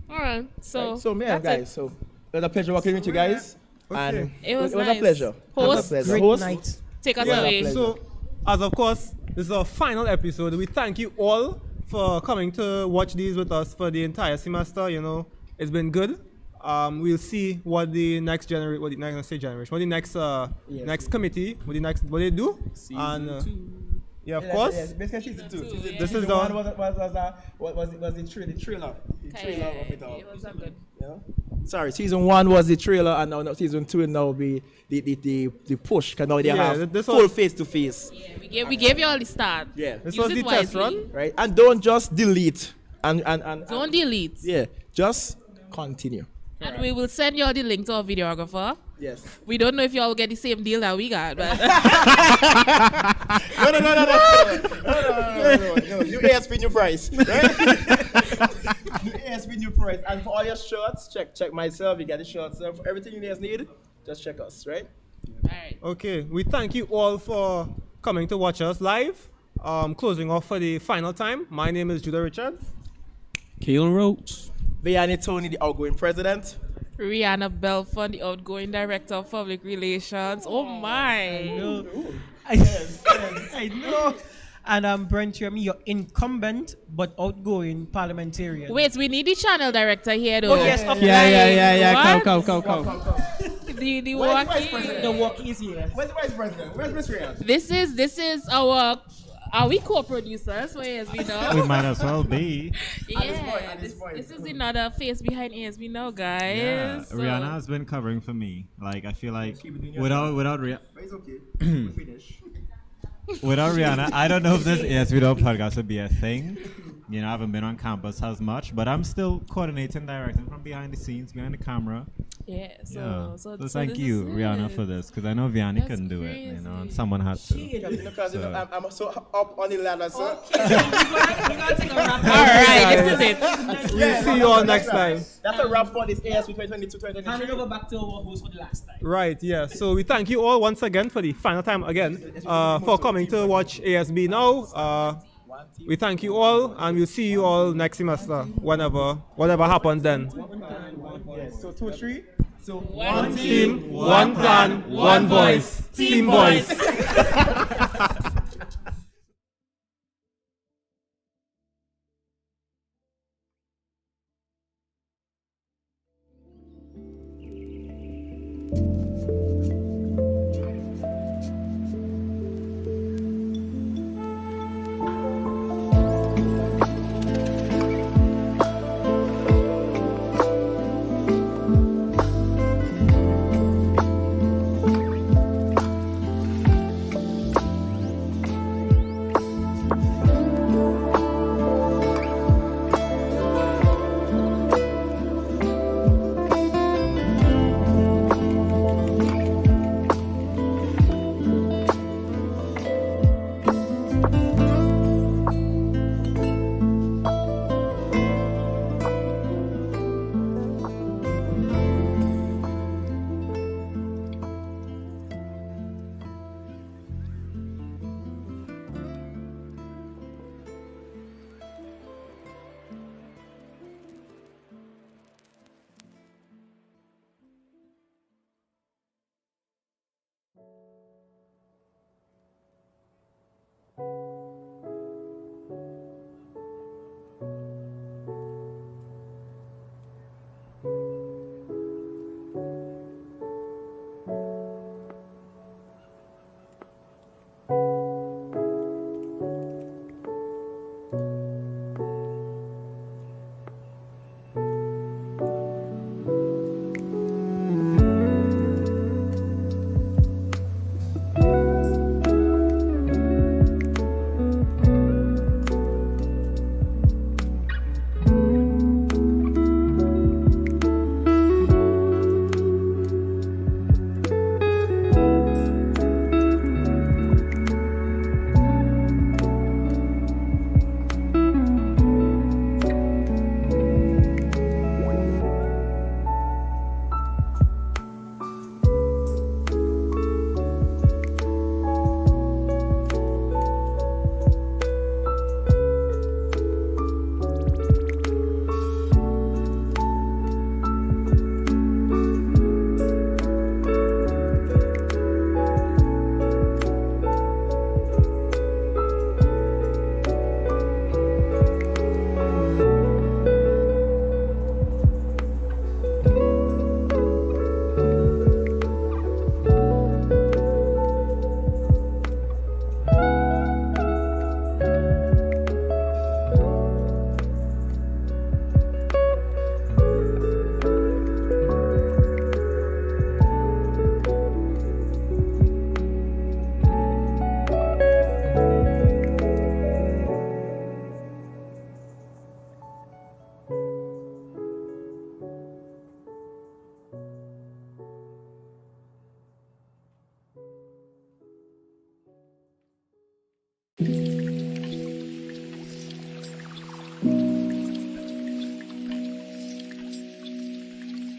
All right. So, So yeah, that's it. guys. So it was a pleasure working with you guys, and It was a nice. pleasure. Host, Great Host, night. take us Yeah. away. Pleasure. So, as of course, this is our final episode. We thank you all for coming to watch these with us for the entire semester. You know, it's been good. We'll see what the next generation, what the next committee, what they do. Yeah, of course. Yes, basically season 2. This Season is the- 1 was the trailer of it all. It was so good. You know? Sorry, season 1 was the trailer, and now season 2 will now be the push. Because now they Yeah, have this full was- face to face. Yeah, we gave you all the start. Yeah. This Use was it the test wisely. run. Right? And don't just delete and Don't delete. yeah, just continue. And we will send you all the link to our videographer. Yes. We don't know if you all get the same deal that we got, but No. New ASB, new price. Right? New ASB, new price. And for all your shirts, check myself. You get the shirts. So for everything you guys need, just check us, right? alright. Okay, we thank you all for coming to watch us live. Closing off for the final time. My name is Judah Richards. Kaelin Roach. Vianney Tony, the outgoing president. Rihanna Belfon, the outgoing director of public relations. Oh my. I know. And I'm Brent Jeremy, your incumbent but outgoing parliamentarian. Wait, we need the channel director here though. Oh, yes, of Yeah. What? Come. The Where's the vice walkie. president? The walkie is here. Where's the vice president? Where's Miss Rihanna? This is our. Are we co-producers for ASB now? We might as well be. Yeah, this point. this is another face behind ASB now, guys. Yeah, So- Rihanna has been covering for me. Like I feel like without But it's okay. We finish. without Rihanna, I don't know if this ASB podcast would be a thing. You know, I haven't been on campus as much, but I'm still coordinating, directing from behind the scenes, behind the camera. Yeah, So so thank this you, is Rihanna, it. for this, because I know Vianney That's couldn't do it. You know, and crazy. someone had to. Because I'm so up on the ladder, sir. All right, this is it. We'll see you all next time. That's a wrap for this ASB 2022-2023. Hand it over back to our host for the last time. Right, yeah. So we thank you all once again for the final time again for coming to watch ASB now. We thank you all, and we'll see you all next semester, whatever happens then. So 2, 3. So One Team, one plan, one voice. Team voice.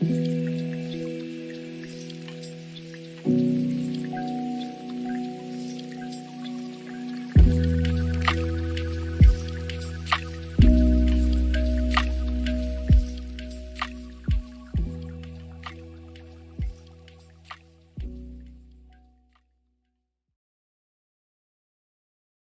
you.